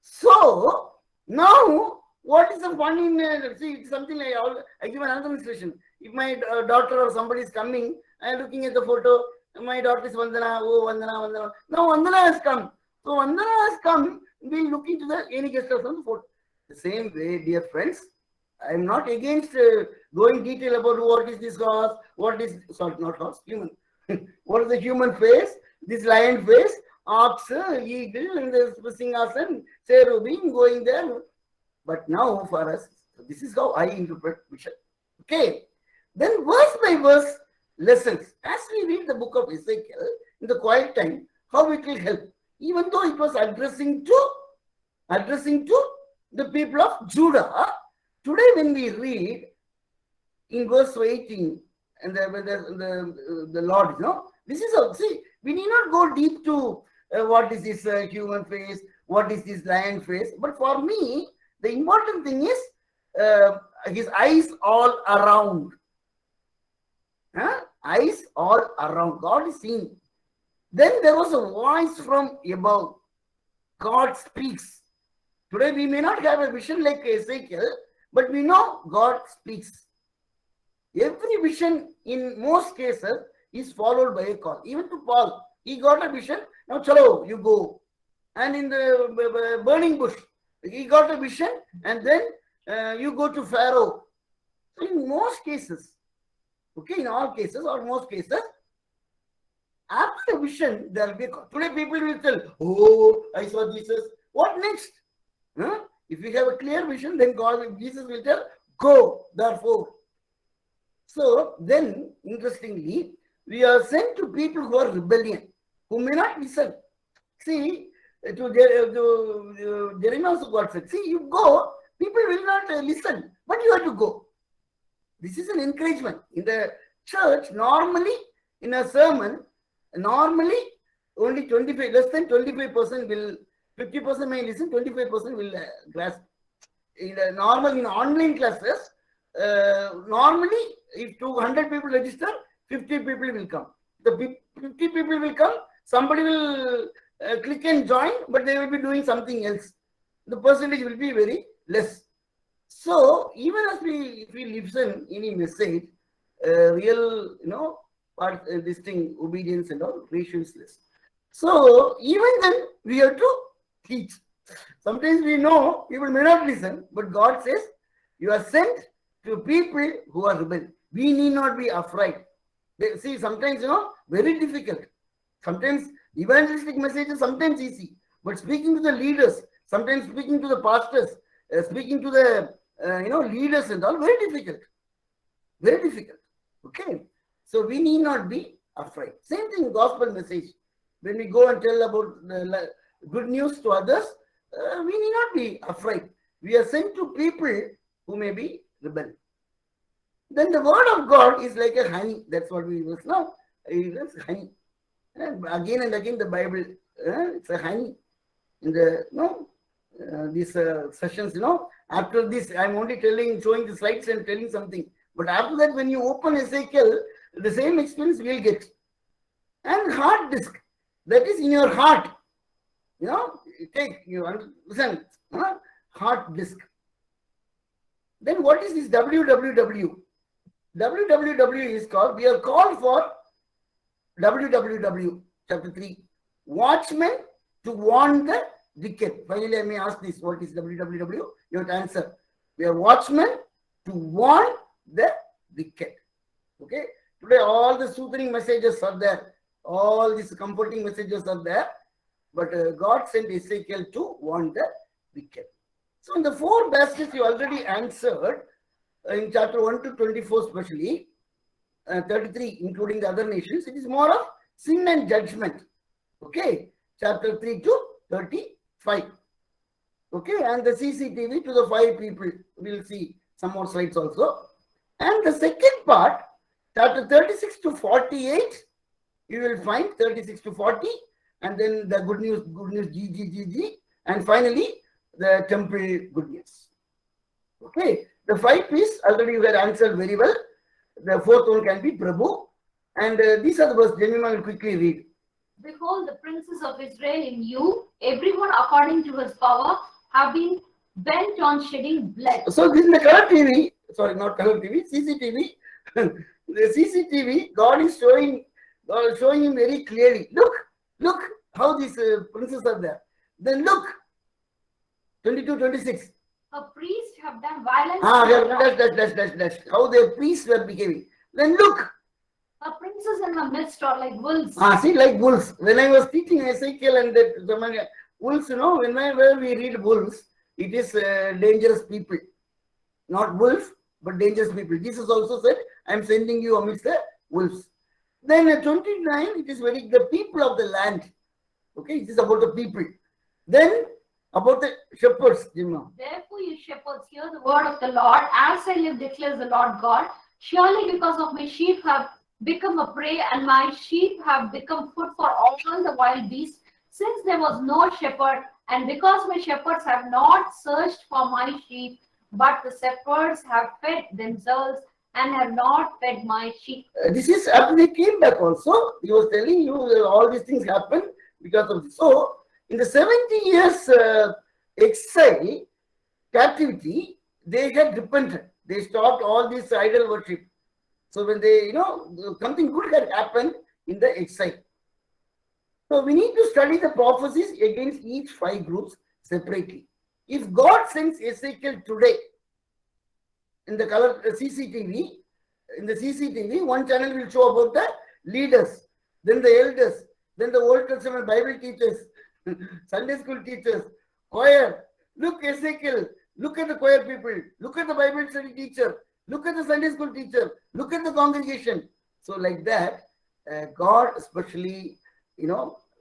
So now, what is the fun in see? It's something like I give another illustration. If my daughter or somebody is coming, I am looking at the photo. My daughter is Vandana. Oh, Vandana. Now Vandana has come. So Vandana has come. We look into any guest house on the photo. The same way, dear friends, I am not against going detail about what is this horse, what is not horse, human. What is the human face? This lion face, ox, eagle, and the Singhasan, cherubim going there. But now for us, this is how I interpret vision. Okay. Then verse by verse lessons. As we read the book of Ezekiel in the quiet time, how it will help. Even though it was addressing to the people of Judah, today when we read in verse 18, and the Lord, this is how, see, we need not go deep to what is this human face, what is this lion face. But for me, the important thing is his eyes all around. Eyes all around. God is seeing. Then there was a voice from above. God speaks. Today we may not have a vision like Ezekiel, but we know God speaks. Every vision in most cases is followed by a call. Even to Paul, he got a vision. Now, chalo, you go. And in the burning bush, he got a vision, and then you go to Pharaoh. So in most cases, okay, in all cases or most cases, after the vision, there will be a call. Today people will tell, oh, I saw Jesus. What next? If we have a clear vision, then Jesus will tell, go, therefore. So then, interestingly, we are sent to people who are rebellion, who may not listen. See, to Jeremiah also God said, see, you go, people will not listen, but you have to go. This is an encouragement. In the church, normally, in a sermon, normally, only less than 25% will, 50% may listen, 25% will grasp. In online classes, normally, if 200 people register, 50 people will come. The 50 people will come, somebody will click and join, but they will be doing something else. The percentage will be very less. So even as if we listen any message, real, this thing, obedience and all, ratio is less. So even then we have to teach. Sometimes we know people may not listen, but God says, you are sent to people who are rebel. We need not be afraid. See, sometimes, very difficult. Sometimes evangelistic messages, sometimes easy. But speaking to the leaders, sometimes speaking to the pastors, speaking to the, leaders and all, very difficult. Very difficult. Okay. So we need not be afraid. Same thing, gospel message. When we go and tell about the good news to others, we need not be afraid. We are sent to people who may be rebel. Then the word of God is like a honey. That's what we use now. It's honey. And again and again the Bible, it's a honey. In the these sessions, after this, I'm only showing the slides and telling something. But after that, when you open Ezekiel, the same experience we'll get. And hard disk, that is in your heart. Listen, hard disk. Then what is this WWW? WWW is called, we are called for WWW, chapter 3. Watchmen to warn the wicked. Finally, I may ask this, what is WWW? You have to answer. We are watchmen to warn the wicked. Okay. Today, all the soothing messages are there. All these comforting messages are there. But God sent Ezekiel to warn the wicked. So in the 4 baskets you already answered, in chapter 1 to 24 especially, 33 including the other nations, it is more of sin and judgment. Okay. Chapter 3 to 35. Okay. And the CCTV to the 5 people. We'll see some more slides also. And the second part, chapter 36 to 48, you will find 36 to 40, and then the good news, G, and finally the temple good news. Okay, the 5 P's already you had answered very well. The 4th one can be Prabhu, and these are the verses. Jemima will quickly read. Behold, the princes of Israel in you, everyone according to his power, have been bent on shedding blood. So this is the color TV. Sorry, not color TV. CCTV. The CCTV. God is showing him very clearly. Look how these princes are there. Then look, 22, 26. A priest have done violence. That's how the priests were behaving. Then look. A princes in the midst are like wolves. See, like wolves. When I was teaching Ezekiel and that wolves, whenever we read wolves, it is dangerous people. Not wolves, but dangerous people. Jesus also said, I am sending you amidst the wolves. Then 29, it is the people of the land. Okay, it is about the people. Then about the shepherds, Jimna. Therefore, you shepherds, hear the word of the Lord. As I live, declares the Lord God. Surely because of my sheep have become a prey, and my sheep have become food for all the wild beasts, since there was no shepherd, and because my shepherds have not searched for my sheep, but the shepherds have fed themselves and have not fed my sheep. This is after they came back also. He was telling you all these things happened because of this. So, in the 70 years exile, captivity, they had repented. They stopped all this idol worship. So when they, something good had happened in the exile. So we need to study the prophecies against each 5 groups separately. If God sends Ezekiel today in the color CCTV, in the CCTV, one channel will show about the leaders, then the elders, then the Old Testament Bible teachers, Sunday school teachers, choir. Look, Ezekiel, look at the choir people, look at the Bible study teacher, look at the Sunday school teacher, look at the congregation. So like that, God especially,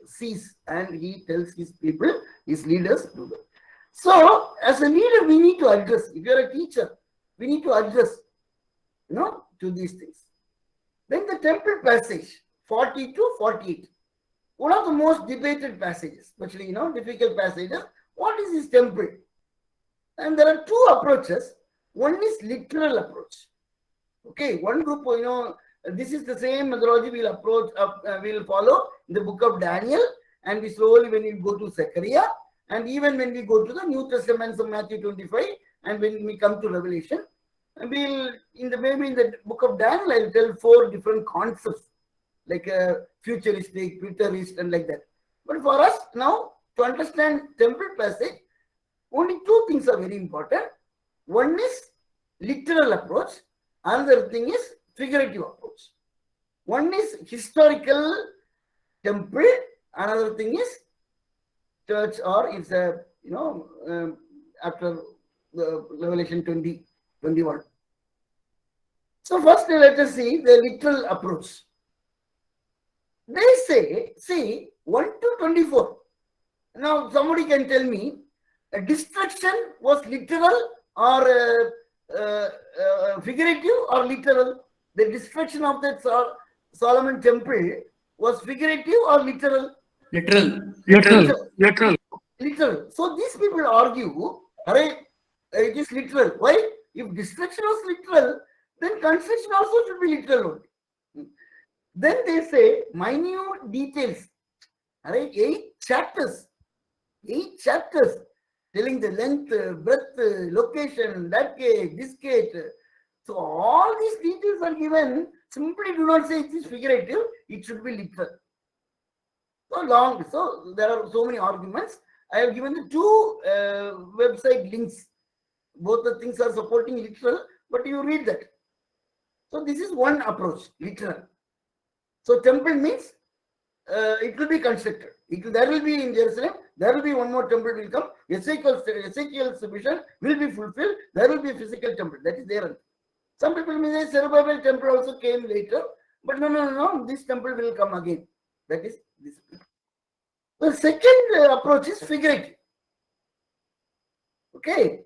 sees and he tells his people, his leaders do that. So as a leader, we need to address. If you are a teacher, we need to address, to these things. Then the temple passage, 40 to 48. One of the most debated passages, especially, difficult passages. What is this temple? And there are 2 approaches. One is literal approach. Okay, one group, this is the same methodology we'll follow in the book of Daniel, and we slowly, when we go to Zechariah, and even when we go to the New Testament of Matthew 25, and when we come to Revelation, maybe in the book of Daniel, I'll tell 4 different concepts, like futuristic, futurist, and like that. But for us now, to understand temple passage, only two things are very important. One is literal approach, another thing is figurative approach. One is historical temple, another thing is church, or it's a, after the Revelation 20:21. So first let us see the literal approach. They say, see, 1 to 24. Now somebody can tell me, a destruction was literal or figurative or literal? The destruction of the Solomon temple was figurative or literal? Literal. Literal. So these people argue, it is literal. Why? If destruction was literal, then construction also should be literal only. Then they say minute details. 8 chapters telling the length, breadth, location, that gate, this gate. So all these details are given. Simply do not say it is figurative, it should be literal. So long. So there are so many arguments. I have given the 2 website links. Both the things are supporting literal, but you read that. So this is one approach, literal. So temple means it will be constructed. There will be in Jerusalem, there will be one more temple will come. Ezekiel's vision will be fulfilled. There will be a physical temple. That is there. Some people may say Zerubbabel temple also came later, but no. This temple will come again. That is this. The second approach is figurative. Okay.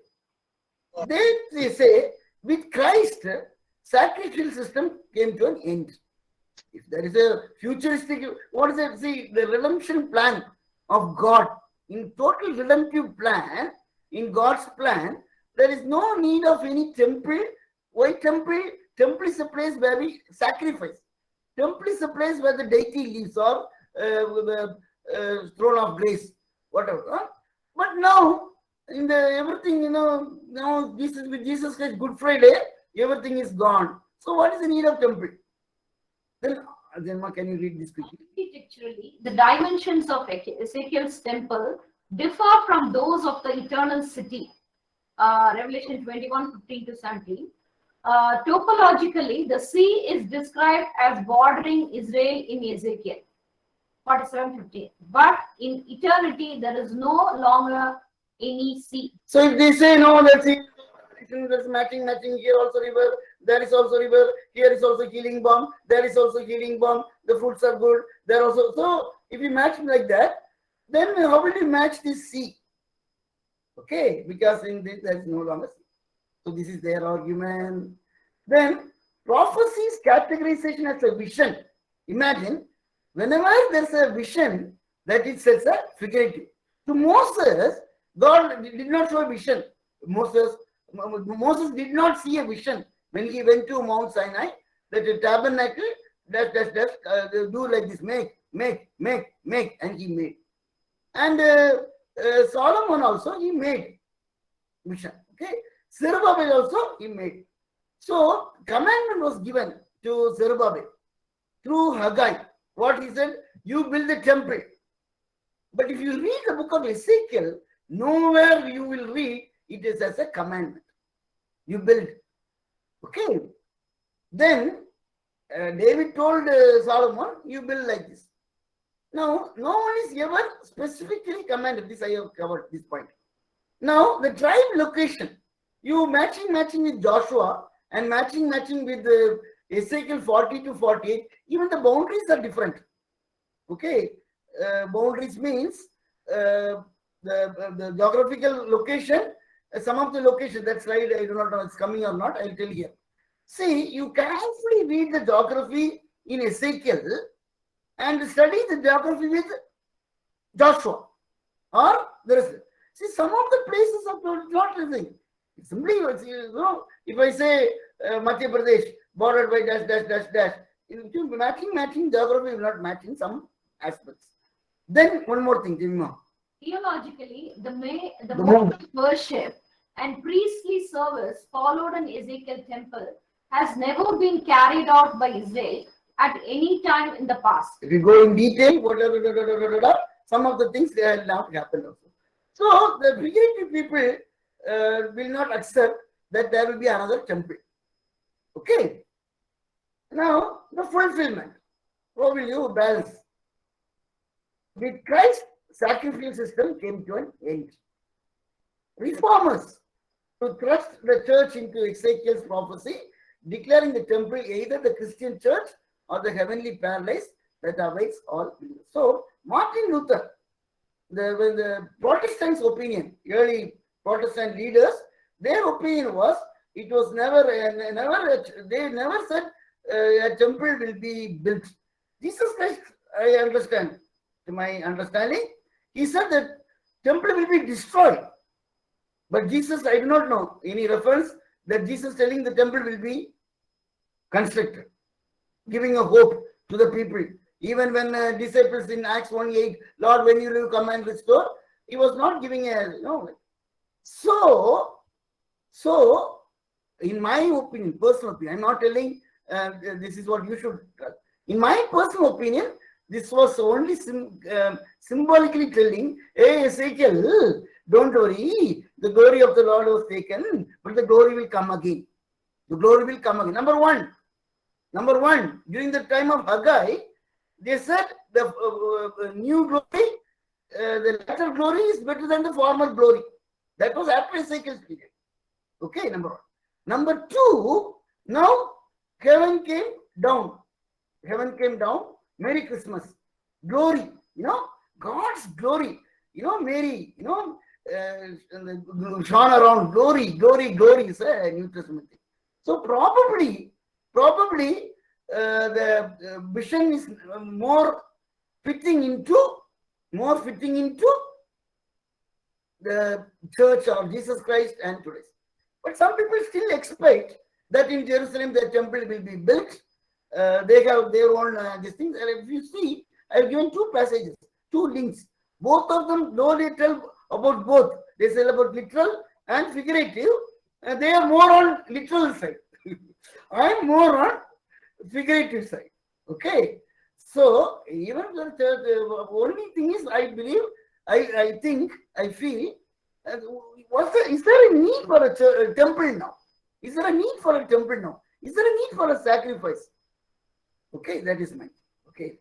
They say with Christ, sacrificial system came to an end. If there is a futuristic, what is it? See, the redemption plan of God, in total redemptive plan, in God's plan, there is no need of any temple. Why temple? Temple is a place where we sacrifice. Temple is a place where the deity lives, or the throne of grace, whatever. But now, in the everything, now Jesus, with Jesus Christ, Good Friday, everything is gone. So what is the need of temple? Then Janma, can you read this quickly? Architecturally, the dimensions of Ezekiel's temple differ from those of the eternal city. Revelation 21:15-17. Topologically, the sea is described as bordering Israel in Ezekiel 47:15. But in eternity, there is no longer any sea. So if they say no, let's see, there's matching here also river, there is also river, here is also healing balm, there is also healing balm, the fruits are good, there also. So if you match like that, then how will you match this sea? Okay, because in this there is no longer sea. So this is their argument. Then prophecy's categorization as a vision. Imagine, whenever there's a vision, that it says a figurative. To Moses, God did not show a vision. Moses did not see a vision when he went to Mount Sinai, that the tabernacle, do like this, make, and he made. And Solomon also, he made vision. Okay, Zerubbabel also, he made. So commandment was given to Zerubbabel through Haggai. What he said, you build the temple. But if you read the book of Ezekiel, nowhere you will read it is as a commandment. You build. Okay. Then David told Solomon, you build like this. Now, no one is ever specifically commanded. This I have covered this point. Now, the tribe location, you matching with Joshua and matching with Ezekiel 40-48, even the boundaries are different. Okay. Boundaries means the geographical location, some of the location, that slide I do not know it's coming or not, I'll tell here. See, you carefully read the geography in Ezekiel and study the geography with Joshua. Or there is, see, some of the places are not living. Simply, if I say Madhya Pradesh bordered by dash, matching geography will not match in some aspects. Then one more thing, Jimma. Theologically, the mode of worship and priestly service followed in Ezekiel temple has never been carried out by Israel at any time in the past. If you go in detail, some of the things they had not happened also. So the figurative people will not accept that there will be another temple. Okay. Now the fulfillment. How will you balance? With Christ, sacrificial system came to an end. Reformers to thrust the church into Ezekiel's prophecy, declaring the temple either the Christian church or the heavenly paradise that awaits all believers. So Martin Luther, the Protestants' opinion, early Protestant leaders, their opinion was it was never they never said a temple will be built. Jesus Christ, I understand, to my understanding, he said that temple will be destroyed. But Jesus, I do not know any reference that Jesus telling the temple will be constructed, giving a hope to the people. Even when disciples in Acts 1:8, Lord, when you will come and restore, he was not giving a, So, in my opinion, personal opinion, I'm not telling this is what you should. In my personal opinion, this was only symbolically telling, hey, Ezekiel, don't worry, the glory of the Lord was taken, but the glory will come again. The glory will come again. Number one, during the time of Haggai, they said the new glory, the latter glory is better than the former glory. That was after Ezekiel's period. Okay, number one. Number two, now heaven came down. Heaven came down. Merry Christmas. Glory, God's glory. Mary, shone around. Glory is a New Testament thing. So probably the vision is more fitting into the church of Jesus Christ and today's. But some people still expect that in Jerusalem the temple will be built. They have their own these things. And if you see, I have given two passages, two links. Both of them, though they tell about both, they say about literal and figurative. They are more on literal side. I am more on figurative side. Okay. So even the only thing is, I believe, I think, I feel, is there a need for a temple now? Is there a need for a temple now? Is there a need for a sacrifice? Okay, that is mine. Okay.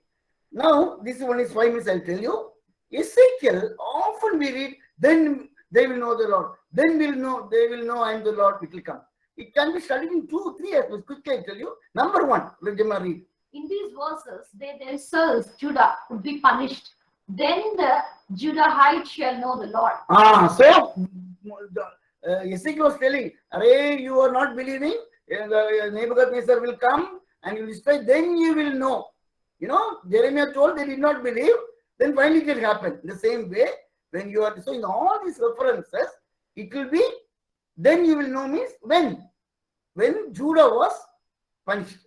Now, this one is 5 minutes, I'll tell you. Ezekiel, often we read, then they will know the Lord. Then they will know I am the Lord, it will come. It can be studied in 2-3 aspects. Quickly, I tell you. Number one, let them read. In these verses, they themselves, Judah, would be punished. Then the Judahites shall know the Lord. So Ezekiel was telling, Array, you are not believing, Nebuchadnezzar will come and you will destroy, then you will know. Jeremiah told they did not believe, then finally it will happen. The same way, when you are, so in all these references, it will be, then you will know means when Judah was punished.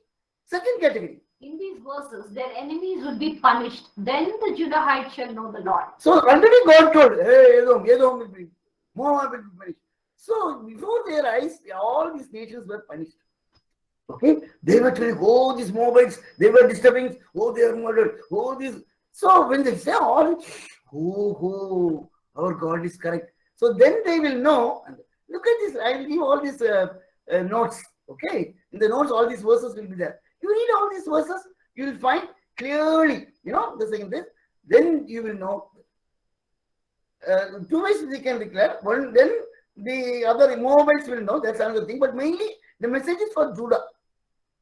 Second category. In these verses, their enemies would be punished. Then the Judahites shall know the Lord. So already God told, hey, Edom will be, Moab will be punished. So before their eyes, all these nations were punished. Okay, they were telling, oh, these Moabites, they were disturbing, oh, they are murdered, oh, this. So when they say all, oh, our God is correct. So then they will know. Look at this. I will give all these notes. Okay, in the notes, all these verses will be there. You read all these verses, you will find clearly, the second thing. Then you will know. 2 ways we can declare. One, then the other Moabites will know. That's another thing. But mainly, the message is for Judah.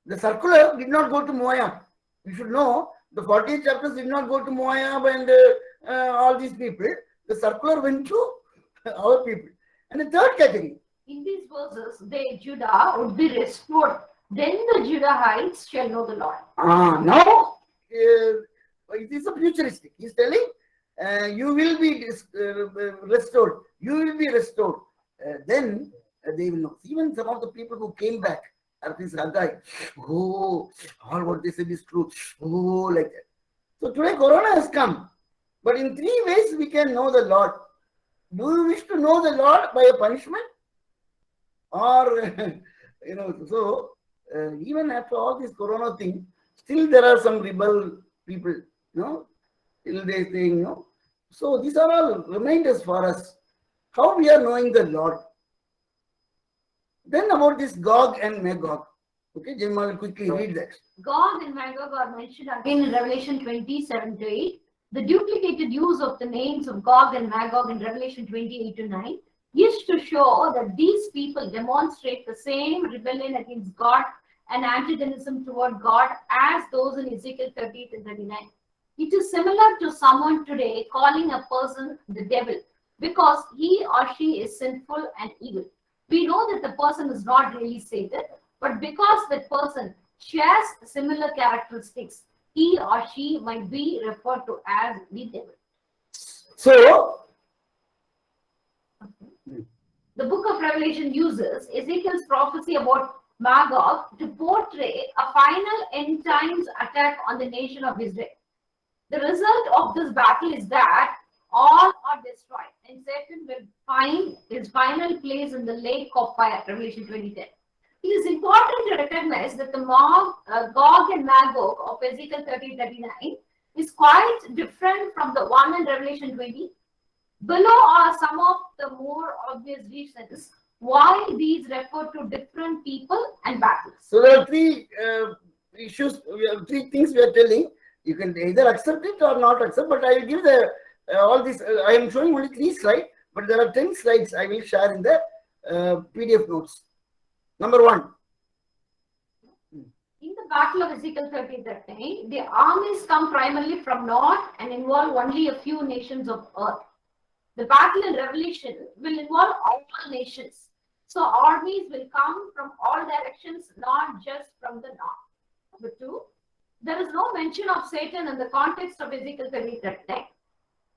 The circular did not go to Moab. You should know the 48 chapters did not go to Moab and all these people. The circular went to our people. And the third category. In these verses, they, Judah, would be restored. Then the Judahites shall know the Lord. Now, it is a futuristic. He's telling, you will be restored. You will be restored. Then they will know. Even some of the people who came back, this Haggai, all what they said is true. Like that. So today Corona has come. But in 3 ways we can know the Lord. Do you wish to know the Lord by a punishment? Or, so even after all this Corona thing, still there are some rebel people, still they saying, So these are all reminders for us how we are knowing the Lord. Then about this Gog and Magog. Okay, Jemma will quickly read that. Gog and Magog are mentioned again in Revelation 27 to 8. The duplicated use of the names of Gog and Magog in Revelation 28 to 9 is to show that these people demonstrate the same rebellion against God and antagonism toward God as those in Ezekiel 38 and 39. It is similar to someone today calling a person the devil because he or she is sinful and evil. We know that the person is not really Satan, but because that person shares similar characteristics, he or she might be referred to as the devil. So, The book of Revelation uses Ezekiel's prophecy about Magog to portray a final end times attack on the nation of Israel. The result of this battle is that all are destroyed and Satan will find his final place in the lake of fire, Revelation 20:10. It is important to recognize that the Gog and Magog of Ezekiel 30:39 is quite different from the one in Revelation 20. Below are some of the more obvious reasons why these refer to different people and battles. so there are three issues, three things we are telling. You can either accept it or not accept, but I will give the all this. I am showing only 3 slides, but there are 10 slides I will share in the PDF notes. Number 1. In the Battle of Ezekiel 30:13, the armies come primarily from north and involve only a few nations of earth. The battle in Revelation will involve all nations. So armies will come from all directions, not just from the north. Number 2, there is no mention of Satan in the context of Ezekiel 30:13.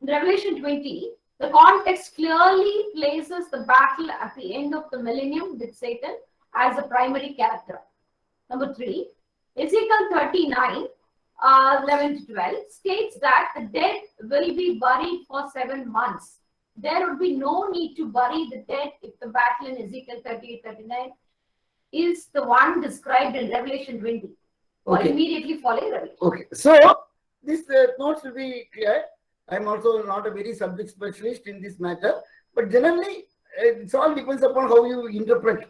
In Revelation 20, the context clearly places the battle at the end of the millennium with Satan as a primary character. Number 3, Ezekiel 39, 11 to 12 states that the dead will be buried for 7 months. There would be no need to bury the dead if the battle in Ezekiel 38:39 is the one described in Revelation 20 or Okay. immediately following Revelation. Okay, so this notes will be clear. I am also not a very subject specialist in this matter, but generally it all depends upon how you interpret.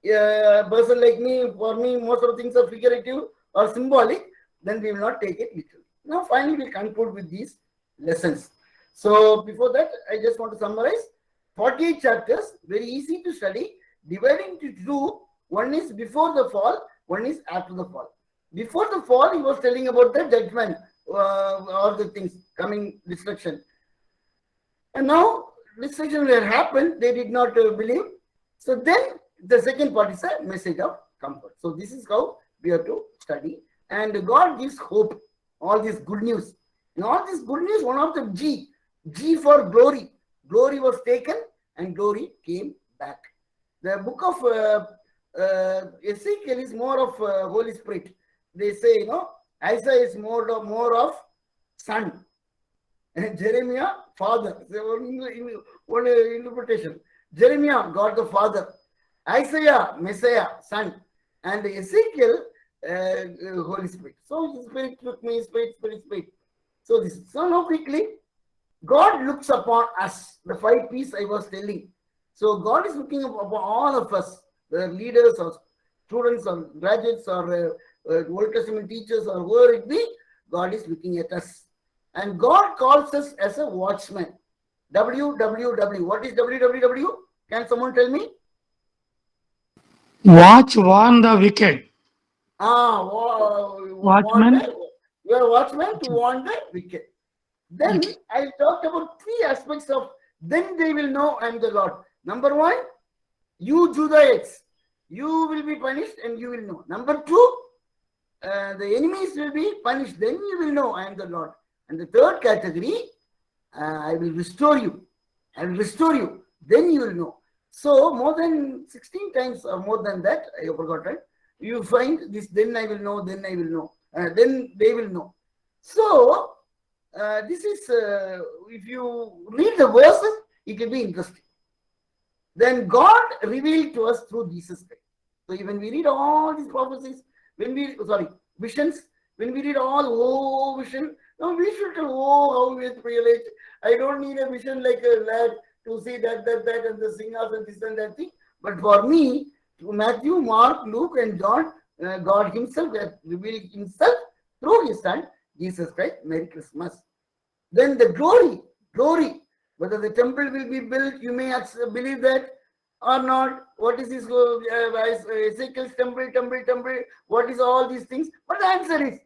A person like me, for me, most of the things are figurative or symbolic, then we will not take it literally. Now, finally, we conclude with these lessons. So, before that, I just want to summarize 48 chapters, very easy to study, divided into 2. One is before the fall, one is after the fall. Before the fall, he was telling about the judgment, all the things coming, destruction. And now, destruction will happen, they did not believe. So, then the second part is a message of comfort. So, this is how we have to study. And God gives hope, all this good news. In all this good news, one of the G for glory. Glory was taken and glory came back. The book of Ezekiel is more of Holy Spirit. They say, you know, Isaiah is more of son. And Jeremiah, father. One interpretation. Jeremiah, God the Father. Isaiah, Messiah, son. And Ezekiel, Holy Spirit. So, Spirit took me, Spirit. So, this. So, now quickly, God looks upon us. The 5 P's I was telling. So, God is looking upon all of us, the leaders or students or graduates or Old Testament teachers or whoever it be. God is looking at us. And God calls us as a watchman. WWW. What is WWW? Can someone tell me? Watch, warn the wicked. Watchman. You are a watchman to warn the wicked. Then I talked about 3 aspects of then they will know I am the Lord. Number 1, you Judahites, you will be punished and you will know. Number 2, the enemies will be punished, then you will know I am the Lord. And the third category, I will restore you. I will restore you, then you will know. So more than 16 times or more than that, I have forgotten, you find this, then I will know, then I will know, then they will know. So this is, if you read the verses, it will be interesting. Then God revealed to us through Jesus Christ. So when we read all these prophecies, visions, When we read all, oh, vision, no, we should tell, oh, how we realize. I don't need a vision like a lad to see that, and the singers and this and that thing. But for me, to Matthew, Mark, Luke, and John, God Himself has revealed Himself through His Son, Jesus Christ. Merry Christmas. Then the glory. Whether the temple will be built, you may believe that or not. What is this Ezekiel's temple? What is all these things? But the answer is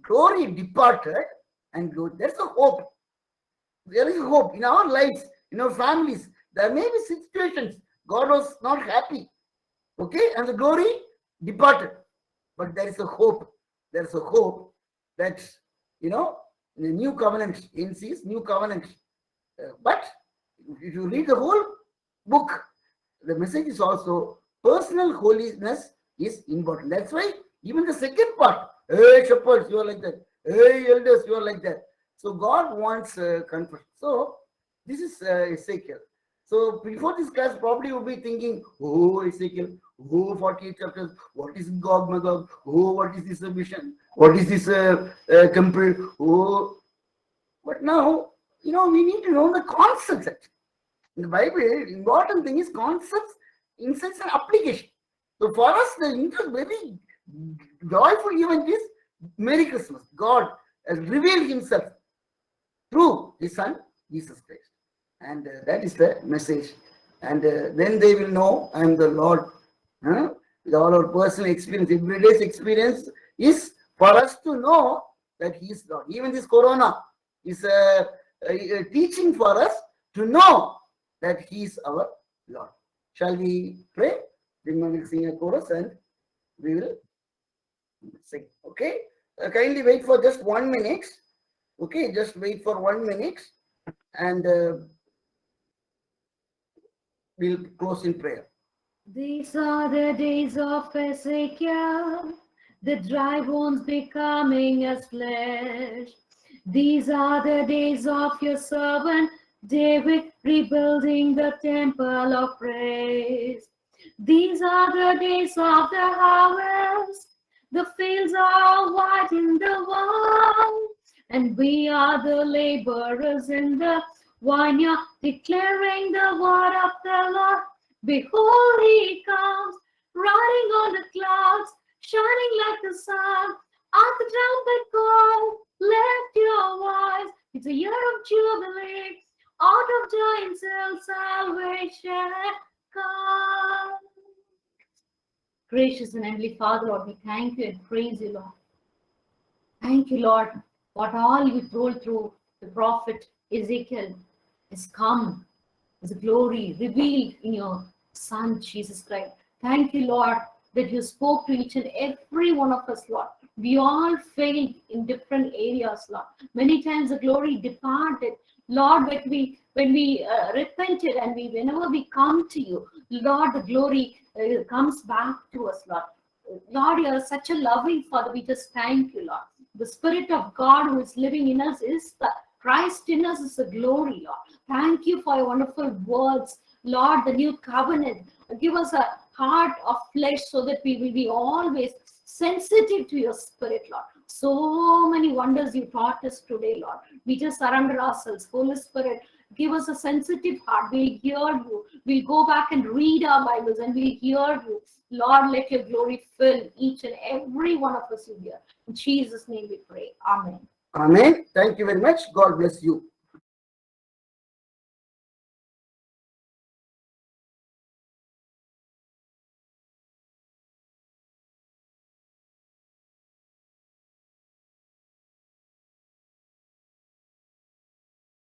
glory departed and glory. There's a hope. There is hope in our lives, in our families. There may be situations God was not happy. Okay, and the glory departed. But there is a hope. There is a hope that, in the new covenant, NC's new covenant. But if you read the whole book, the message is also personal holiness is important. That's why even the second part, hey shepherds, you are like that. Hey elders, you are like that. So God wants confession. So this is Ezekiel. So before this class, probably you'll be thinking, oh Ezekiel, oh 48 chapters, what is Gog Magog? Oh, what is this vision? What is this temple? Oh, but now, we need to know the concepts. In the Bible, the important thing is concepts, insights, and application. So for us, the very joyful event is Merry Christmas. God has revealed Himself through His Son, Jesus Christ. And that is the message. And then they will know I am the Lord. With all our personal experience, everyday's experience is for us to know that He is Lord. Even this Corona is a teaching for us to know that He is our Lord. Shall we pray? Then we will sing a chorus and we will sing. Okay? Kindly wait for just 1 minute. Okay, just wait for 1 minute and we'll close in prayer. These are the days of Ezekiel, the dry bones becoming as flesh. These are the days of your servant David, rebuilding the temple of praise. These are the days of the harvest. The fields are white in the world, and we are the laborers in the vineyard, declaring the word of the Lord. Behold, He comes, riding on the clouds, shining like the sun. At the trumpet call, lift your voice. It's a year of jubilee. Out of giants salvation comes. Gracious and Heavenly Father, Lord, we thank you and praise you, Lord. Thank you, Lord, what all you told through the prophet Ezekiel has come as a glory revealed in your Son, Jesus Christ. Thank you, Lord, that you spoke to each and every one of us, Lord. We all failed in different areas, Lord. Many times the glory departed. Lord, when we repented and whenever we come to you, Lord, the glory comes back to us, Lord. Lord, you are such a loving Father. We just thank you, Lord. The Spirit of God who is living in us is the Christ in us is the glory, Lord. Thank you for your wonderful words, Lord, the new covenant. Give us a heart of flesh so that we will be always sensitive to your Spirit, Lord. So many wonders you taught us today, Lord. We just surrender ourselves. Holy Spirit, give us a sensitive heart. We'll hear you. We'll go back and read our Bibles and we'll hear you. Lord, let your glory fill each and every one of us here. In Jesus' name we pray. Amen. Amen. Thank you very much. God bless you.